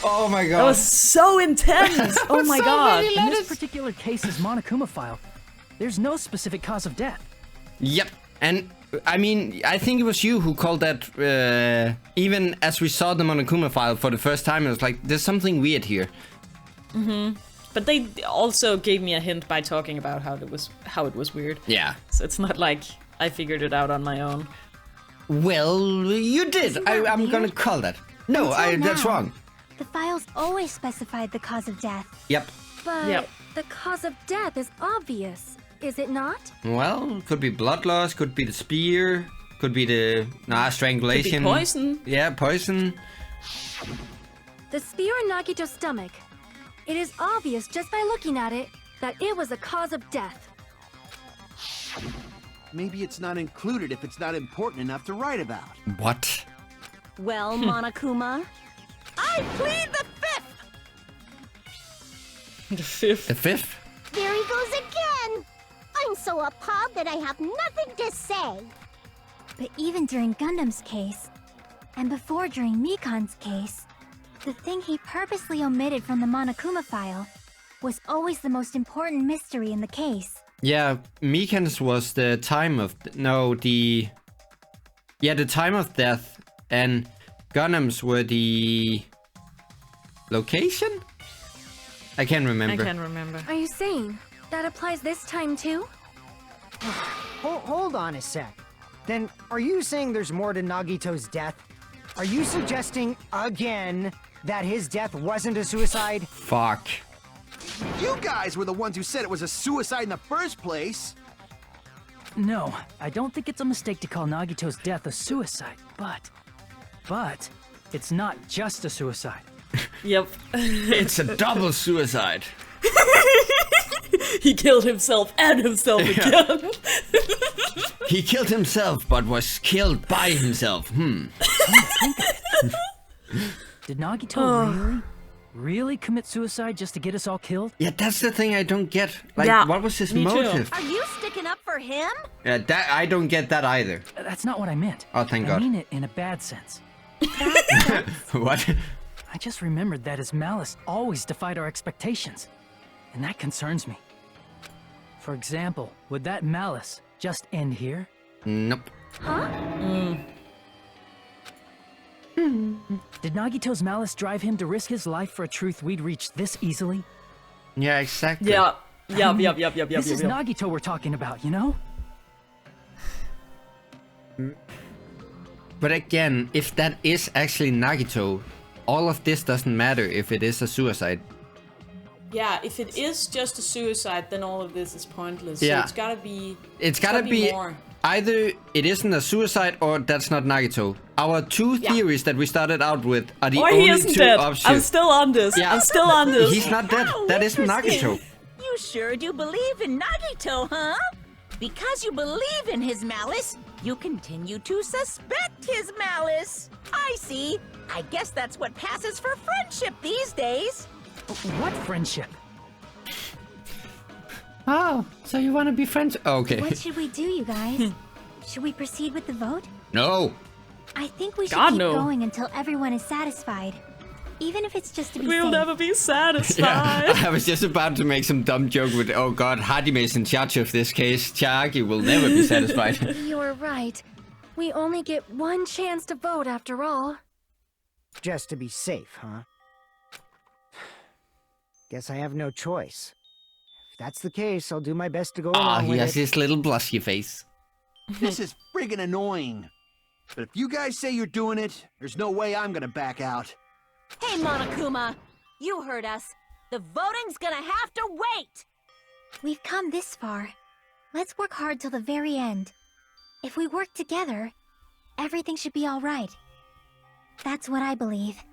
Oh my god. That was so intense. Oh my god. In this particular case's Monokuma file, there's no specific cause of death. Yep, and I mean, I think it was you who called that, even as we saw the Monokuma file for the first time, it was like, there's something weird here. But they also gave me a hint by talking about how it was weird. Yeah. So it's not like I figured it out on my own. Well, you did. I'm gonna call that. No, that's wrong. The files always specified the cause of death. Yep. But the cause of death is obvious, is it not? Well, could be blood loss, could be the spear, could be the strangulation. Could be poison. Yeah, poison. The spear in Nagito's stomach. It is obvious just by looking at it that it was a cause of death. Maybe it's not included if it's not important enough to write about. What? Well, Monokuma, I plead the fifth! The fifth? There he goes again! I'm so appalled that I have nothing to say. But even during Gundam's case, and before during Mikan's case, the thing he purposely omitted from the Monokuma file was always the most important mystery in the case. Yeah, Mikan's was the time of... the time of death, and Gundam's were the... location? I can't remember. Are you saying that applies this time too? Hold on a sec. Then, are you saying there's more to Nagito's death? Are you suggesting, again, that his death wasn't a suicide? Fuck. You guys were the ones who said it was a suicide in the first place. No, I don't think it's a mistake to call Nagito's death a suicide, but it's not just a suicide. Yep. It's a double suicide. He killed himself and himself again. He killed himself, but was killed by himself. Did Nagito really? Really commit suicide just to get us all killed? Yeah, that's the thing I don't get. Like, Yeah, what was his me too. motive? Are you sticking up for him? Yeah, that I don't get that either. That's not what I meant. Oh, thank I God. mean it in a bad sense. What? I just remembered that his malice always defied our expectations. And that concerns me. For example, would that malice just end here? Nope. Huh? Did Nagito's malice drive him to risk his life for a truth we'd reach this easily? Yeah, exactly. Yeah. Yep. This is Nagito we're talking about, you know? But again, if that is actually Nagito, all of this doesn't matter if it is a suicide. Yeah, if it is just a suicide, then all of this is pointless. Yeah. So it's gotta be. It's gotta be more. either it isn't a suicide or that's not Nagito. Our two theories that we started out with are the Or only he isn't two dead. options. I'm still on this. Yeah. I'm still on this. He's not dead. That isn't Nagito. You sure do believe in Nagito, huh? Because you believe in his malice, you continue to suspect his malice. I see. I guess that's what passes for friendship these days. What friendship? Oh, so you want to be friends? Okay. What should we do, you guys? Should we proceed with the vote? No. I think we should God, keep no. going until everyone is satisfied. Even if it's just to be We'll safe. never be satisfied. Yeah, I was just about to make some dumb joke with, oh god, Hajime is in charge of this case. Chiaki will never be satisfied. You're right. We only get one chance to vote after all. Just to be safe, huh? Guess I have no choice. If that's the case, I'll do my best to go Ah, along he with has it. this little blushy face. This is friggin' annoying. But if you guys say you're doing it, there's no way I'm gonna back out. Hey, Monokuma! You heard us. The voting's gonna have to wait! We've come this far. Let's work hard till the very end. If we work together, everything should be all right. That's what I believe.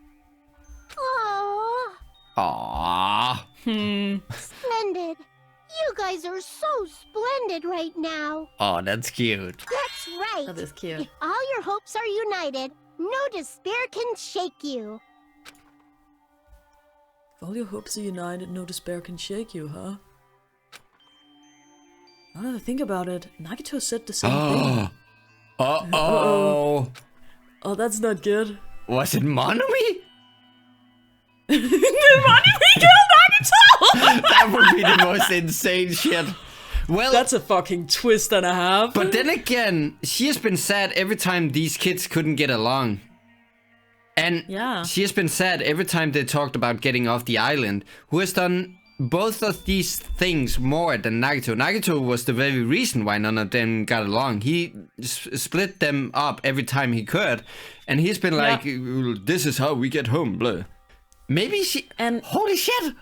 Aww, Aww. splendid. You guys are so splendid right now. Oh, that's cute. That's right. That is cute. If all your hopes are united, no despair can shake you. If all your hopes are united, no despair can shake you, huh? Now that I think about it, Nagito said the same thing. Uh-oh. Oh, that's not good. Was it Monami? Did Monami kill Nagito? That would be the most insane shit. Well, that's a fucking twist and a half. But then again, she has been sad every time these kids couldn't get along. And she has been sad every time they talked about getting off the island. Who has done both of these things more than Nagito? Nagito was the very reason why none of them got along. He split them up every time he could. And he's been like, this is how we get home, blah. Maybe she... And holy shit!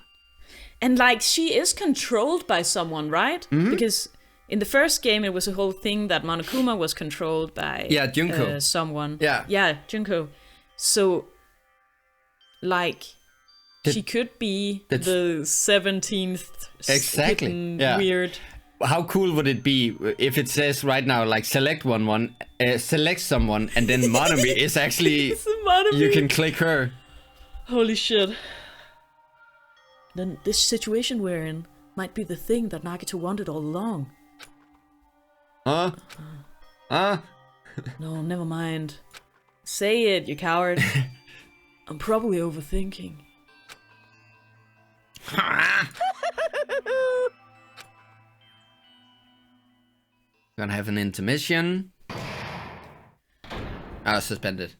And like, she is controlled by someone, right? Mm-hmm. Because in the first game, it was a whole thing that Monokuma was controlled by Junko. Someone. Yeah. Yeah, Junko. So, like, she could be the 17th exactly. weird. How cool would it be if it says right now, like, select select someone, and then Monami is actually... Monami. You can click her. Holy shit. Then this situation we're in might be the thing that Nagito wanted all along. Huh? Huh? No, never mind. Say it, you coward. I'm probably overthinking. Gonna have an intermission. Ah, suspended.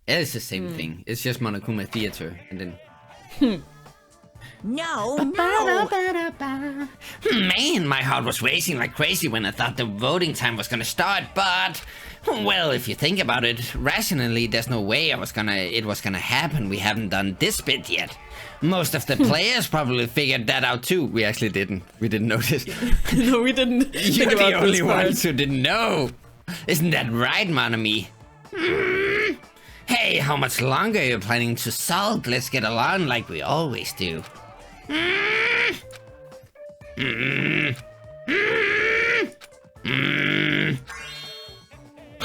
It's the same thing. It's just Monokuma Theater, and then... No. Man, my heart was racing like crazy when I thought the voting time was gonna start, but... Well, if you think about it, rationally, there's no way it was gonna happen. We haven't done this bit yet. Most of the players probably figured that out too. We actually didn't. We didn't notice. No, we didn't. You're the only ones who didn't know. Isn't that right, Monami? Hey, how much longer are you planning to sulk? Let's get along like we always do.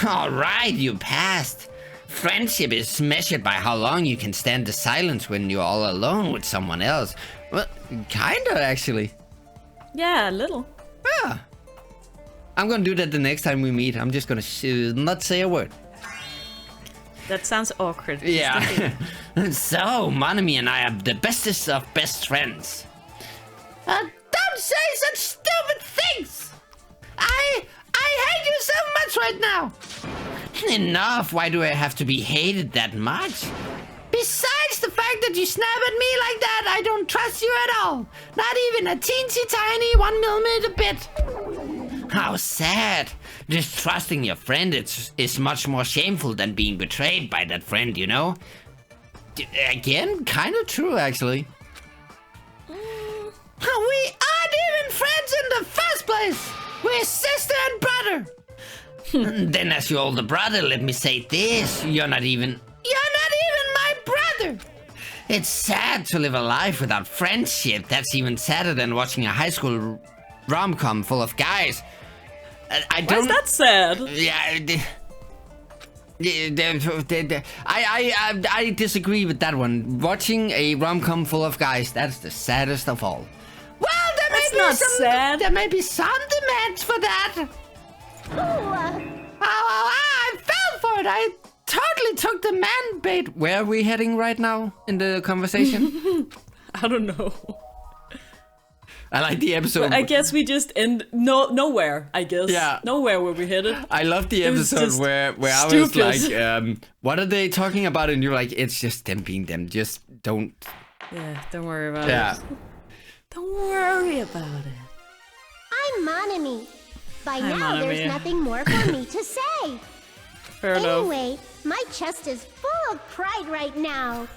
All right, you passed. friendship is measured by how long you can stand the silence when you're all alone with someone else. Well, kinda, actually. Yeah, a little. Yeah. I'm gonna do that the next time we meet. I'm just gonna not say a word. That sounds awkward. Yeah. So, Monami and I are the bestest of best friends. Don't say such stupid things! I hate you so much right now! Enough, why do I have to be hated that much? Besides the fact that you snap at me like that, I don't trust you at all. Not even a teensy tiny 1mm bit. How sad. Distrusting your friend is much more shameful than being betrayed by that friend, you know? Again, kind of true, actually. We aren't even friends in the first place. We're sister and brother. Then as your older brother, let me say this. You're not even my brother. It's sad to live a life without friendship. That's even sadder than watching a high school rom-com full of guys. I don't... Why is that sad? I disagree with that one. Watching a rom-com full of guys, that's the saddest of all. Well, there may be some demands for that. I fell for it. I totally took the man bait. Where are we heading right now in the conversation? I don't know. I like the episode. But I guess we just end nowhere. I guess. Yeah. Nowhere where we headed. I love the episode where I was like, what are they talking about? And you're like, it's just them being them. Just don't. Yeah. Don't worry about it. Don't worry about it. I'm Monami. By Hi, now, Monami. there's nothing more for me to say. Fair enough. Anyway, my chest is full of pride right now.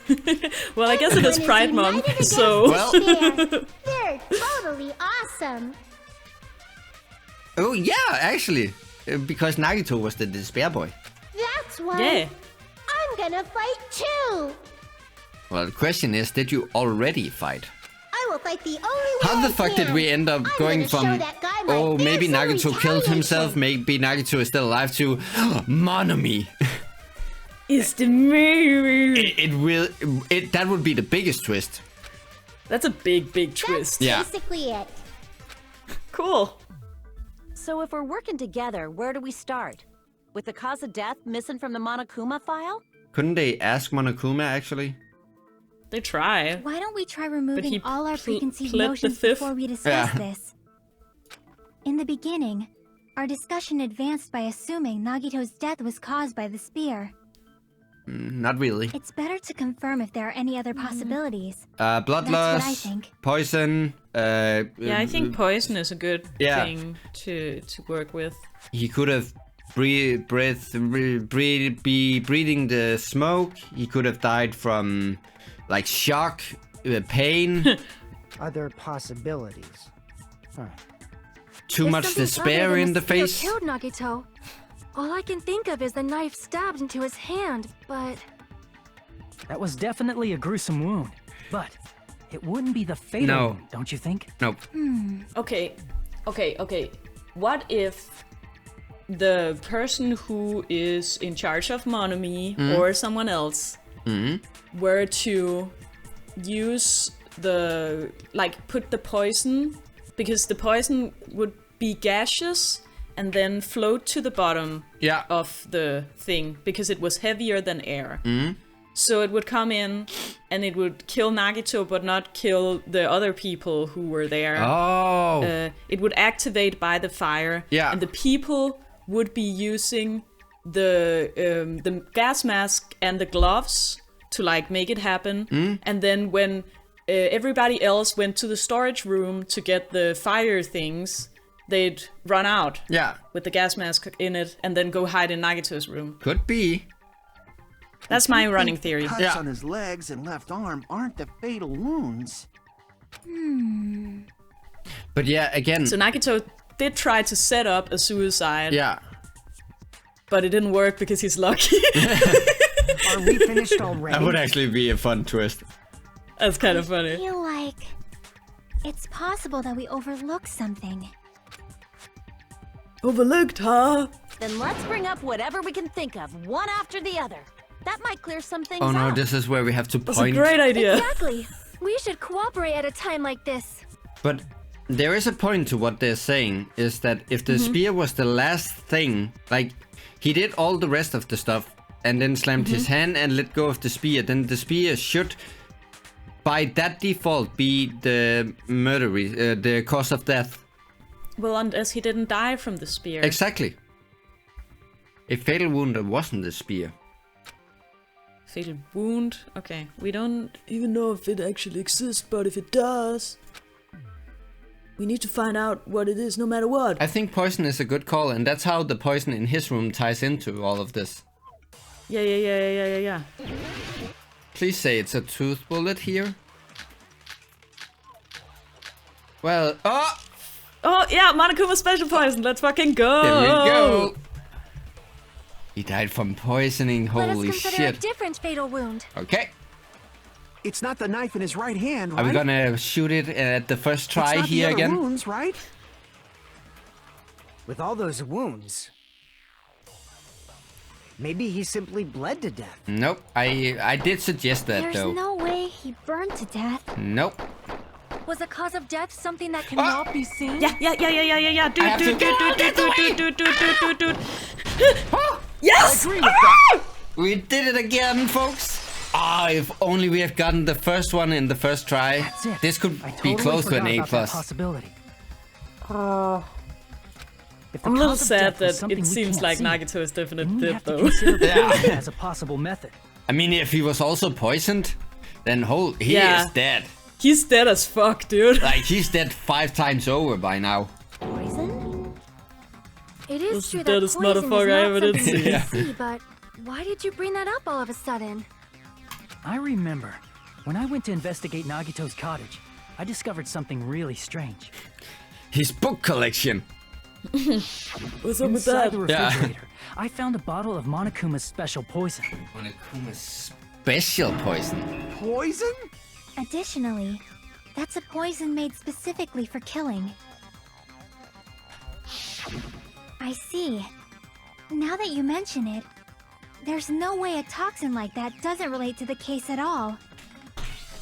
Well, I guess it is Pride Month, so... Well... They're totally awesome. Oh, yeah, actually. Because Nagito was the despair boy. That's why I'm gonna fight too. Well, the question is, did you already fight? I will fight the only way How the I fuck can. did we end up going from, oh, maybe Nagito killed himself, maybe Nagito is still alive, to Monami? It's the movie. That would be the biggest twist. That's a big twist. That's basically it. Cool. So if we're working together, where do we start? With the cause of death missing from the Monokuma file? Couldn't they ask Monokuma, actually? They try. Why don't we try removing all our preconceived pled the notions fifth. before we discuss this? In the beginning, our discussion advanced by assuming Nagito's death was caused by the spear. Not really. It's better to confirm if there are any other possibilities. Blood That's loss, what I think. poison. Yeah, I think poison is a good thing to work with. He could have be breathing the smoke. He could have died from like shock, pain. Other possibilities. Huh. Too much despair in the face. Killed Nagito. All I can think of is the knife stabbed into his hand, but... That was definitely a gruesome wound, but it wouldn't be the fatal wound, don't you think? Nope. Okay. What if the person who is in charge of Monami or someone else were to use the, like, put the poison, because the poison would be gaseous and then float to the bottom of the thing because it was heavier than air. So it would come in and it would kill Nagito but not kill the other people who were there. Oh. It would activate by the fire. Yeah. And the people would be using the gas mask and the gloves to like make it happen. And then when everybody else went to the storage room to get the fire things, they'd run out with the gas mask in it and then go hide in Nagito's room. Could be. That's my running theory. Cuts on his legs and left arm aren't the fatal wounds. But yeah, again... So Nagito did try to set up a suicide. Yeah. But it didn't work because he's lucky. Are we finished already? That would actually be a fun twist. That's kind of funny. I feel like it's possible that we overlooked something. Overlooked, huh? Then let's bring up whatever we can think of, one after the other. That might clear some things Oh no, up. this is where we have to That's a point. great idea. Exactly. We should cooperate at a time like this. But there is a point to what they're saying, is that if the spear was the last thing, like, he did all the rest of the stuff, and then slammed his hand and let go of the spear, then the spear should, by that default, be the murder, the cause of death. Well, unless he didn't die from the spear. Exactly. A fatal wound that wasn't the spear. Fatal wound. Okay, we don't even know if it actually exists, but if it does, we need to find out what it is, no matter what. I think poison is a good call, and that's how the poison in his room ties into all of this. Yeah. Please say it's a tooth bullet here. Well, Oh yeah, Monokuma special poison. Let's fucking go. there we go. He died from poisoning. Let us Holy consider a shit. different fatal wound. Okay. It's not the knife in his right hand, right? Are we gonna shoot it at the first try it's not here the other again? wounds, right? With all those wounds, maybe he simply bled to death. Nope. I did suggest that There's though. no way he burned to death. Nope. Was the cause of death something that cannot be seen? Yeah. Dude. Yes! We did it again, folks. If only we have gotten the first one in the first try. That's it. This could I be totally close to an forgot A+. about that possibility. If the I'm a little cause of sad death was that something it we seems can't like see, Nagito is definite then we dead have to though. consider Yeah. poison as a possible method. I mean, if he was also poisoned, then he Yeah. is dead. He's dead as fuck, dude. Like, he's dead 5 times over by now. Poison? It is That's true the that deadest poison is motherfucker I not ever did something we see. can see, but why did you bring that up all of a sudden? I remember, when I went to investigate Nagito's cottage, I discovered something really strange. His book collection. What's up with Inside that? the refrigerator, I found a bottle of Monokuma's special poison. Monokuma's special poison. Poison? Additionally, that's a poison made specifically for killing. I see. Now that you mention it, there's no way a toxin like that doesn't relate to the case at all.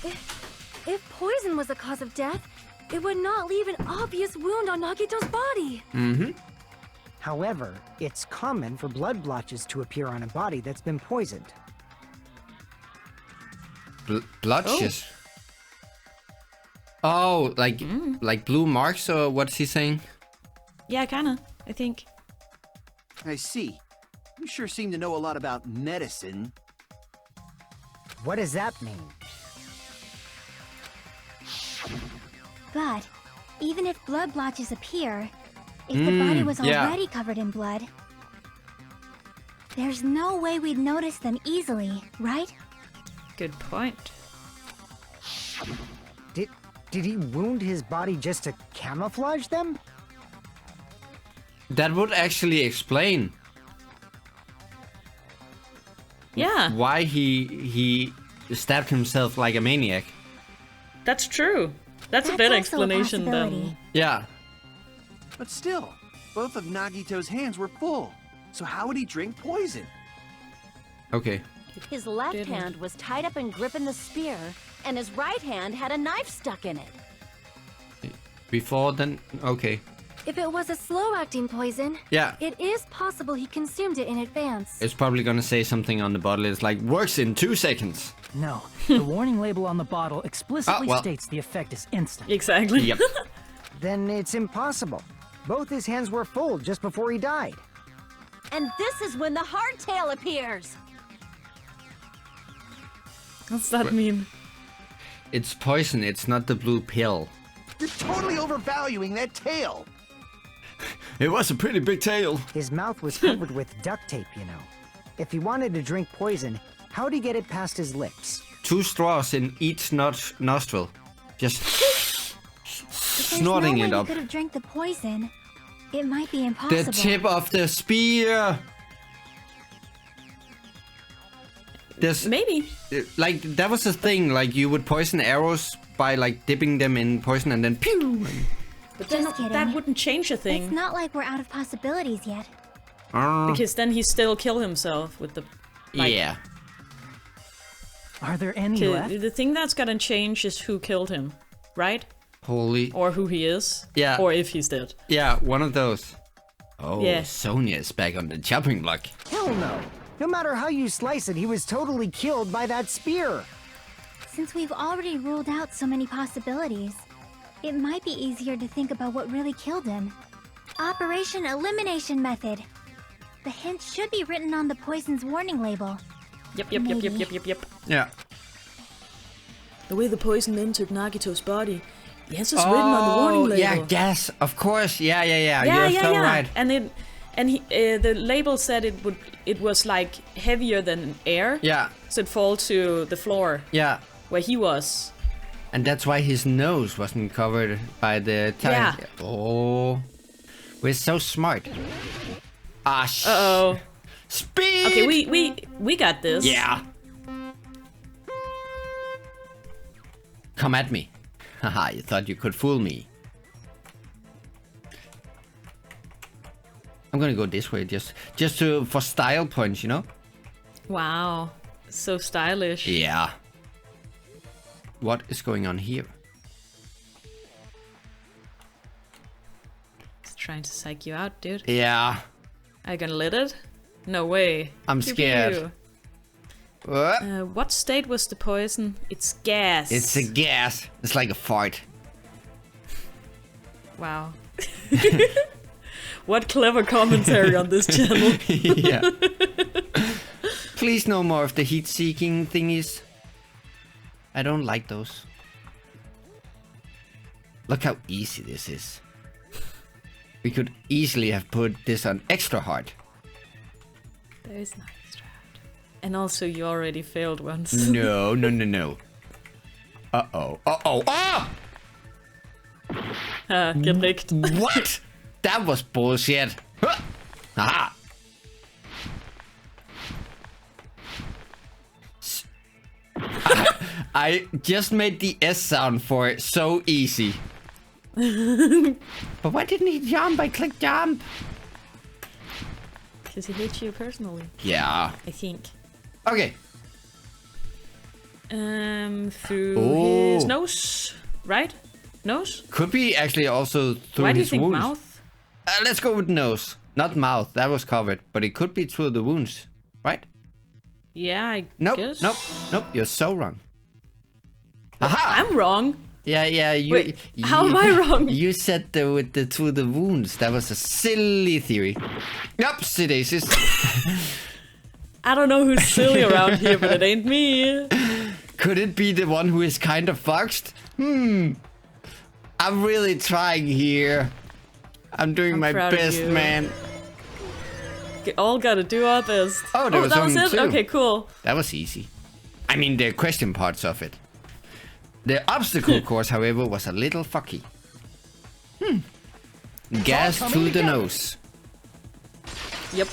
If poison was the cause of death, it would not leave an obvious wound on Nagito's body. However, it's common for blood blotches to appear on a body that's been poisoned. Blotches. Oh, like blue marks, or what's he saying? Yeah, kinda, I think. I see. You sure seem to know a lot about medicine. What does that mean? But even if blood blotches appear, if the body was yeah. already covered in blood, there's no way we'd notice them easily, right? Good point. Did he wound his body just to camouflage them? That would actually explain Yeah, why he stabbed himself like a maniac. that's true. That's a That's better also a explanation possibility. than... Yeah. But still, both of Nagito's hands were full. So how would he drink poison? Okay. His left Didn't. hand was tied up and gripping the spear, and his right hand had a knife stuck in it. Before then, okay. If it was a slow-acting poison, Yeah. it is possible he consumed it in advance. It's probably gonna say something on the bottle. It's like, works in 2 seconds. No, the warning label on the bottle explicitly well. states the effect is instant. Exactly. Yep. Then it's impossible. Both his hands were full just before he died. And this is when the hardtail appears. What's that mean? It's poison, it's not the blue pill. You're totally overvaluing that tail. It was a pretty big tail. His mouth was covered with duct tape, you know. If he wanted to drink poison, how'd he get it past his lips? 2 straws in each nostril. Just There's snorting no way it he up. could have drank the poison. It might be The impossible. tip of the spear. There's Maybe. like that was a thing. Like you would poison arrows by like dipping them in poison and then pew. But then Just kidding. that wouldn't change a It's thing. not like we're out of possibilities yet. Ah, Because then he still kill himself with the... like, yeah. Are there any left? The thing that's gonna change is who killed him, right? Holy. Or who he is. Yeah. Or if he's dead. Yeah, one of those. Oh, Yeah. Sonia is back on the chopping block. Hell no. No matter how you slice it, he was totally killed by that spear. Since we've already ruled out so many possibilities, it might be easier to think about what really killed him. Operation Elimination Method. The hint should be written on the poison's warning label. Yep. Yeah. The way the poison entered Nagito's body. The answer's written on the warning label. Yeah, gas, of course. Yeah. You're so right. And the label said it was like heavier than air. Yeah. So it fall to the floor. Yeah. Where he was. And that's why his nose wasn't covered by the tire. Yeah. Oh. We're so smart. Uh-oh. Speed! Okay, we got this. Yeah. Come at me. Haha, you thought you could fool me. I'm gonna go this way just for style points, you know? Wow. So stylish. Yeah. What is going on here? It's trying to psych you out, dude. Yeah. Are you gonna let it? No way. I'm scared. What state was the poison? It's gas. It's a gas. It's like a fart. Wow. What clever commentary on this channel. Yeah. Please no more of the heat-seeking thingies. I don't like those. Look how easy this is. We could easily have put this on extra hard. There is no extra hard. And also you already failed once. No. Uh-oh. Ah! Get licked. What? That was bullshit. Aha. I just made the S sound for it so easy. But why didn't he jump? I clicked jump. Because he hates you personally. Yeah. I think. Okay. Through his nose, right? Nose? Could be actually also through Why do you his think wounds. mouth? Let's go with nose. Not mouth. That was covered. But it could be through the wounds, right? Yeah, I guess. Nope. You're so wrong. Aha! I'm wrong. Yeah. Wait, how am I wrong? You said through the wounds. That was a silly theory. Upsie daisies. I don't know who's silly around here, but it ain't me. Could it be the one who is kind of foxed? I'm really trying here. I'm doing my best, man. All gotta do our best. Oh, that was it? too. Okay, cool. That was easy. I mean, the question parts of it. The obstacle course, however, was a little fucky. Gas through the nose. Yep.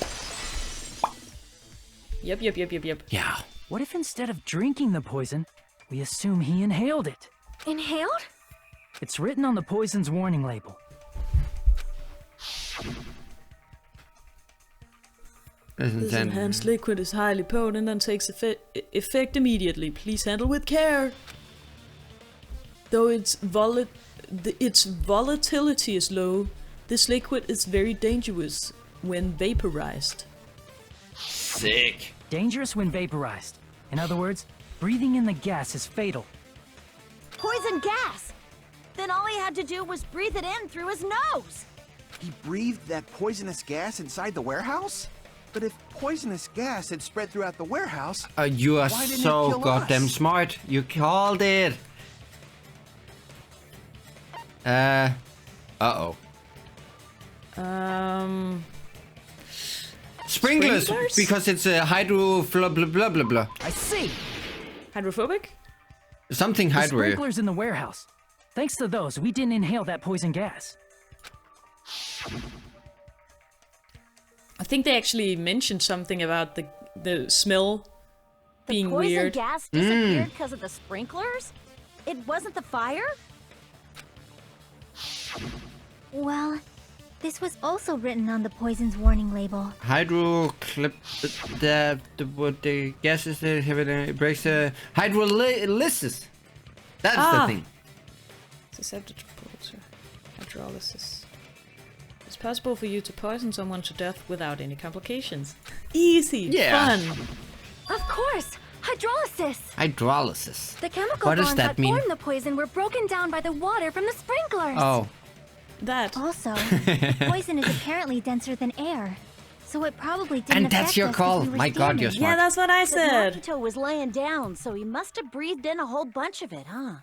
Yeah. What if instead of drinking the poison, we assume he inhaled it? Inhaled? It's written on the poison's warning label. This enhanced liquid is highly potent and takes effect immediately. Please handle with care. Though its volatility is low, this liquid is very dangerous when vaporized. Sick. Dangerous when vaporized. In other words, breathing in the gas is fatal. Poison gas! Then all he had to do was breathe it in through his nose! He breathed that poisonous gas inside the warehouse? But if poisonous gas had spread throughout the warehouse, you are why didn't it so kill goddamn us? smart. You called it. Uh-oh. Sprinklers, because it's a hydro blah blah blah blah blah. I see. Hydrophobic? Something The hydro. sprinklers in the warehouse. Thanks to those, we didn't inhale that poison gas. I think they actually mentioned something about the smell being The poison weird. gas disappeared because of the sprinklers? It wasn't the fire? Well, This was also written on the poison's warning label. Hydroclip... what the gases that have it breaks the... Hydrolysis! That's the thing. Susceptible to hydrolysis. It's possible for you to poison someone to death without any complications. Easy, fun. Of course! Hydrolysis! Hydrolysis. The chemical What does bonds that that mean? form the poison were broken down by the water from the sprinklers. Oh. That. Also, poison is apparently denser than air, so it probably didn't And affect that's your us 'cause call. we were My God, you're standing. smart. Yeah, that's what I said. Nagito was laying down, so he must have breathed in a whole bunch of it, huh?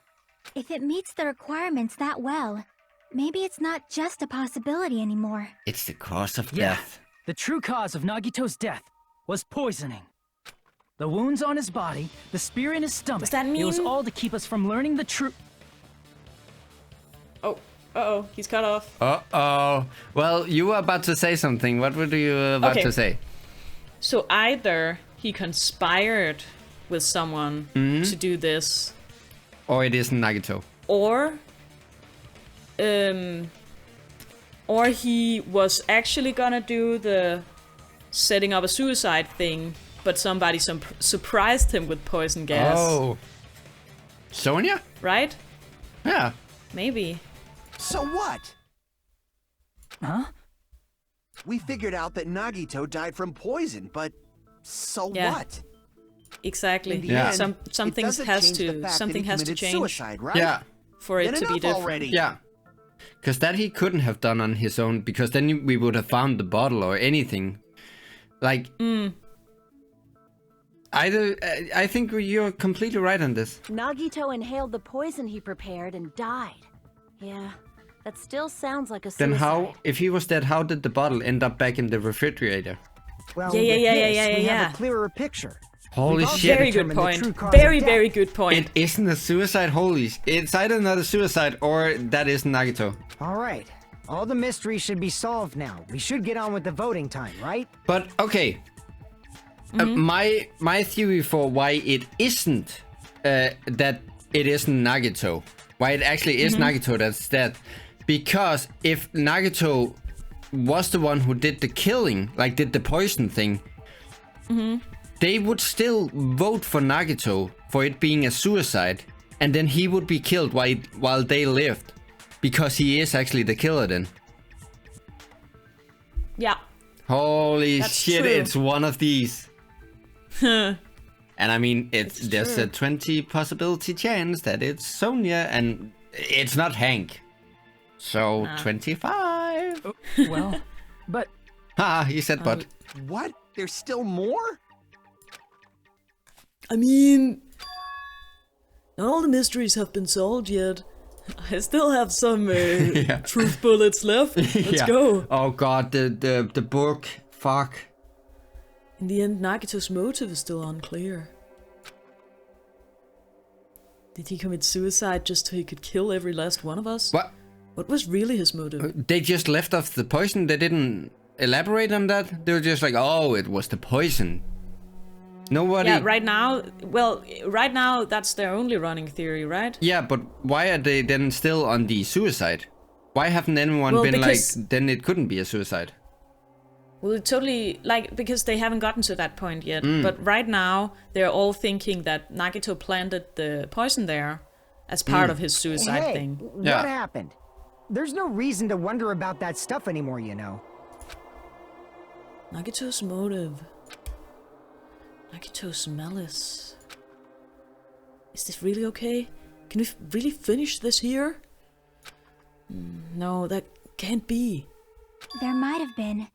If it meets the requirements that well, maybe it's not just a possibility anymore. It's the cause of Yeah, death. the true cause of Nagito's death was poisoning. The wounds on his body, the spear in his stomach. Does that It was mean- all to keep us from learning the truth. Oh, uh-oh, he's cut off. Uh-oh. Well, you were about to say something. What were you about to say? So either he conspired with someone to do this, Or it isn't Nagito. or he was actually gonna do the setting up a suicide thing, but somebody surprised him with poison gas. Oh. Sonia? Right? Yeah. Maybe. So what? Huh? We figured out that Nagito died from poison, but so Yeah. what? Exactly. In the Yeah. end, Something it doesn't has change the to fact something that he has to committed change suicide, right? Yeah. for it Then to be enough different. already. Yeah. Because that he couldn't have done on his own, because then we would have found the bottle or anything. Like... I think you're completely right on this. Nagito inhaled the poison he prepared and died. Yeah, that still sounds like a suicide. Then how, if he was dead, how did the bottle end up back in the refrigerator? Well, Yeah, with this, we yeah. have a clearer picture. Holy We've also shit. Very good determined the point. true cause Very, of death. very good point. It isn't a suicide, it's either not a suicide or that is Nagito. All right. All the mysteries should be solved now. We should get on with the voting time, right? But, okay. My theory for why it isn't that it isn't Nagito, why it actually is Nagito that's dead, because if Nagito was the one who did the killing, like did the poison thing, they would still vote for Nagito for it being a suicide, and then he would be killed while they lived, because he is actually the killer then. Yeah. Holy That's shit, true. it's one of these. And I mean, there's true. a 20 possibility chance that it's Sonia and it's not Hank. So 25. Well, but Ha, he said but. What? There's still more? I mean, not all the mysteries have been solved yet. I still have some truth bullets left. Let's go. Oh god, the book. Fuck. In the end, Nagito's motive is still unclear. Did he commit suicide just so he could kill every last one of us? What? What was really his motive? They just left off the poison. They didn't elaborate on that. They were just like, oh, it was the poison. Nobody... Yeah, right now, that's their only running theory, right? Yeah, but why are they then still on the suicide? Why haven't anyone been because- like, then it couldn't be a suicide? Well, totally, because they haven't gotten to that point yet. But right now, they're all thinking that Nagito planted the poison there as part of his suicide Hey, thing. what Yeah. happened? There's no reason to wonder about that stuff anymore, you know. Nagito's motive. Nagito's malice. Is this really okay? Can we really finish this here? No, that can't be. There might have been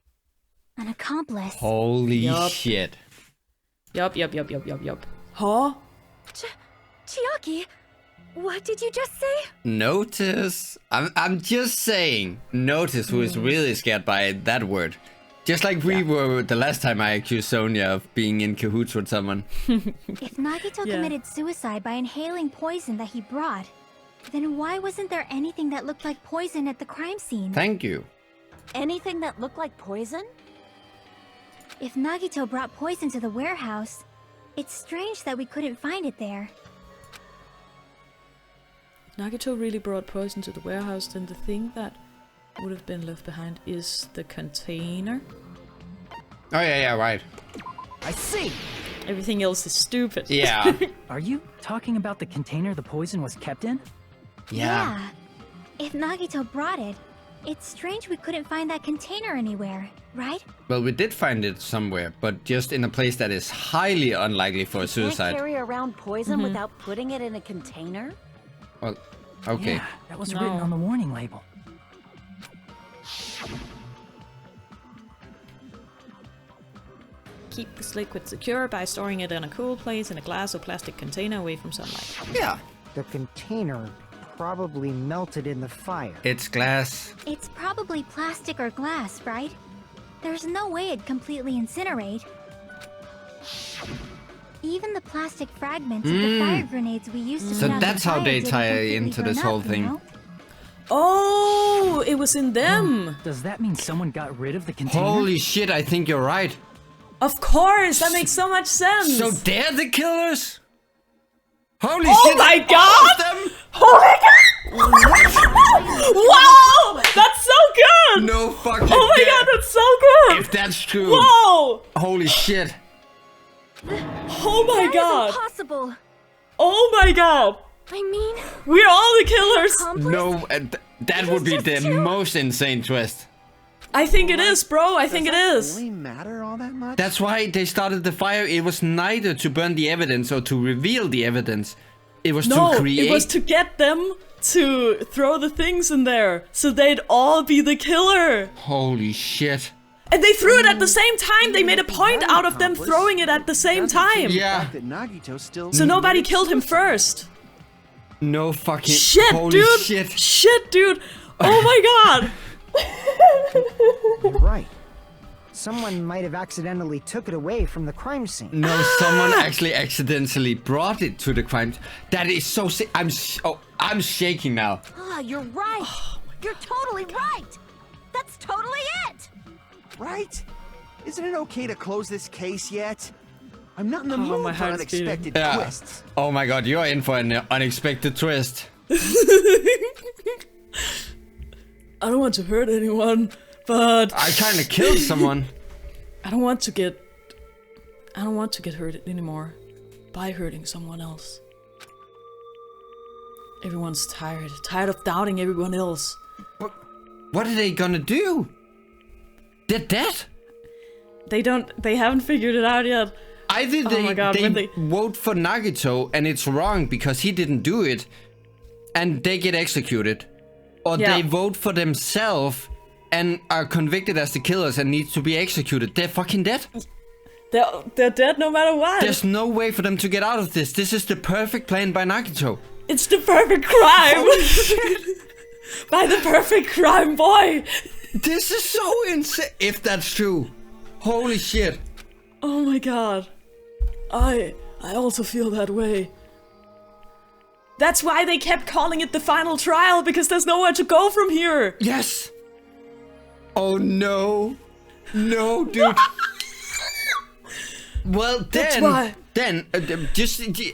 an accomplice. Holy Yup. shit. Yup. Huh? Chiaki, what did you just say? Notice. I'm just saying. Notice who is really scared by that word. Just like we were the last time I accused Sonia of being in cahoots with someone. If Nagito Yeah. committed suicide by inhaling poison that he brought, then why wasn't there anything that looked like poison at the crime scene? Thank you. Anything that looked like poison? If Nagito brought poison to the warehouse, it's strange that we couldn't find it there. If Nagito really brought poison to the warehouse, then the thing that would have been left behind is the container. Oh yeah, right. I see. Everything else is stupid. Yeah. Are you talking about the container the poison was kept in? Yeah. If Nagito brought it, it's strange we couldn't find that container anywhere, right? Well, we did find it somewhere, but just in a place that is highly unlikely for a suicide. Can't carry around poison without putting it in a container? Well, okay. Yeah, that was written on the warning label. Keep this liquid secure by storing it in a cool place in a glass or plastic container away from sunlight. Yeah. The container probably melted in the fire. It's glass. It's probably plastic or glass, right? There's no way it'd completely incinerate. Even the plastic fragments of the fire grenades we used to So put out that's the how fire they didn't tie completely into burn this whole up, you thing. know? Oh, it was in them. Does that mean someone got rid of the container? Holy shit, I think you're right. Of course, that makes so much sense. So they're the killers? Holy Oh shit! my all god! of them? Oh my god! Wow! That's so good! No fucking Oh my god, that's so good! If that's true. Whoa! Holy shit. Oh my god! Impossible. Oh my god! I mean, We're all the killers! No, that would be the most insane twist. I think it is, bro. I think it is. Really matter all that much? That's why they started the fire. It was neither to burn the evidence or to reveal the evidence. It was to create. It was to get them to throw the things in there so they'd all be the killer. Holy shit. And they threw it at the same time. They made a point out of them throwing it at the same time. Yeah. So nobody killed him first. No fucking Shit, holy dude. shit. Shit, dude. Oh my god. You're right. Someone might have accidentally took it away from the crime scene. No, someone actually accidentally brought it to the crime. That is so sick. I'm shaking now. Ah, you're right. You're totally right. That's totally it. Right? Isn't it okay to close this case yet? I'm not in the my mood for heart's unexpected Yeah. twists. Oh my god, you're in for an unexpected twist. I don't want to hurt anyone, but I kind of killed someone. I don't want to get hurt anymore by hurting someone else. Everyone's tired of doubting everyone else. What are they gonna do? They're dead? They haven't figured it out yet. Either Oh my God, when they vote for Nagito and it's wrong because he didn't do it and they get executed. Or Yeah. they vote for themselves and are convicted as the killers and need to be executed. They're fucking dead. They're dead no matter what. There's no way for them to get out of this. This is the perfect plan by Nagito. It's the perfect crime. By the perfect crime boy. This is so insane. If that's true. Holy shit. Oh my god. I also feel that way. That's why they kept calling it the final trial, because there's nowhere to go from here. Yes. Oh no. No, dude. Well, That's why. Then,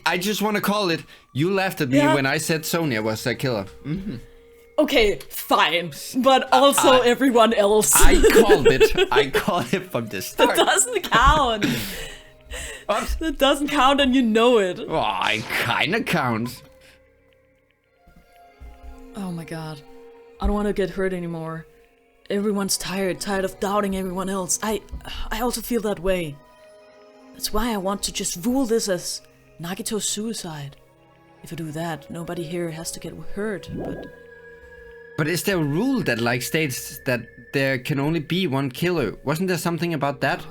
I just want to call it. You laughed at me Yeah. when I said Sonia was a killer. Mm-hmm. Okay, fine. But also everyone else. I called it. I called it from the start. That doesn't count. That doesn't count and you know it. Oh, it kind of counts. Oh my god. I don't want to get hurt anymore. Everyone's tired of doubting everyone else. I also feel that way. That's why I want to just rule this as Nagito's suicide. If I do that, nobody here has to get hurt, But is there a rule that states that there can only be one killer? Wasn't there something about that?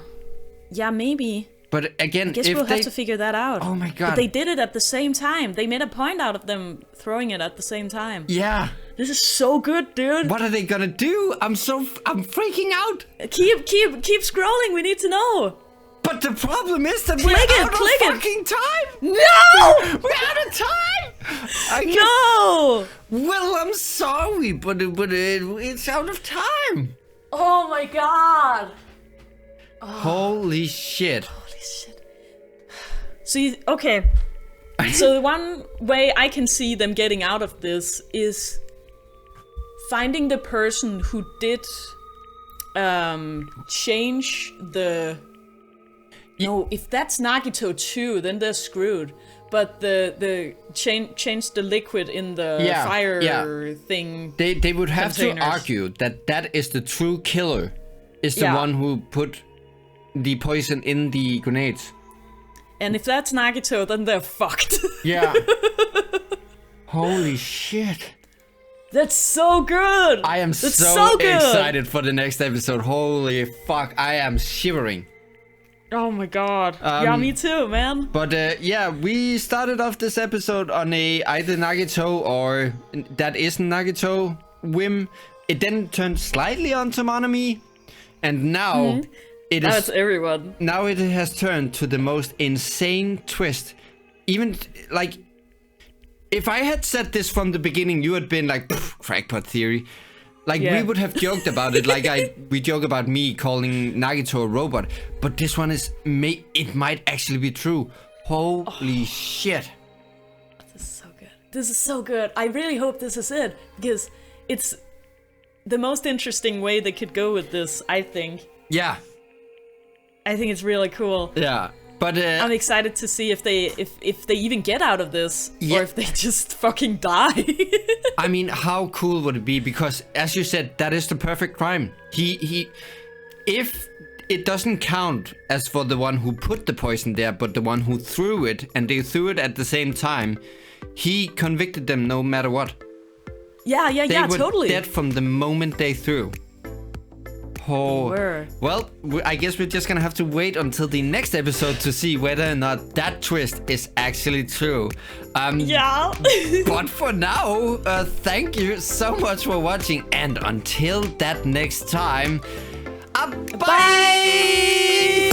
yeah, maybe. But again, I guess if we'll they... have to figure that out. Oh my god. But they did it at the same time. They made a point out of them throwing it at the same time. Yeah. This is so good, dude. What are they gonna do? I'm freaking out. Keep scrolling. We need to know. But the problem is that Click we're it, out click of it. fucking time. No! We're out of time. No! Well, I'm sorry, but it's out of time. Oh my god. Holy shit. Holy shit. See, okay. So the one way I can see them getting out of this is finding the person who did change the... No, if that's Nagito too, then they're screwed. But the change the liquid in the fire thing. They would have containers. to argue that is the true killer, is the one who put the poison in the grenades. And if that's Nagito, then they're fucked. Yeah. Holy shit. That's so good. I am so excited for the next episode. Holy fuck, I am shivering. Oh my god. Yeah, me too, man. But we started off this episode on a either Nagito or that isn't Nagito whim. It then turned slightly onto Monami, and now it's everyone. Now it has turned to the most insane twist. Even like, if I had said this from the beginning, you had been like, crackpot theory. Like, we would have joked about it, like we joke about me calling Nagito a robot, but this one it might actually be true. Holy shit. This is so good. This is so good. I really hope this is it, because it's the most interesting way they could go with this, I think. Yeah. I think it's really cool. Yeah. But I'm excited to see if they even get out of this, or if they just fucking die. I mean, how cool would it be? Because, as you said, that is the perfect crime. If it doesn't count as for the one who put the poison there, but the one who threw it, and they threw it at the same time, he convicted them no matter what. Yeah, totally. They were dead from the moment they threw. Oh, well, I guess we're just gonna have to wait until the next episode to see whether or not that twist is actually true. But for now, thank you so much for watching, and until that next time, bye!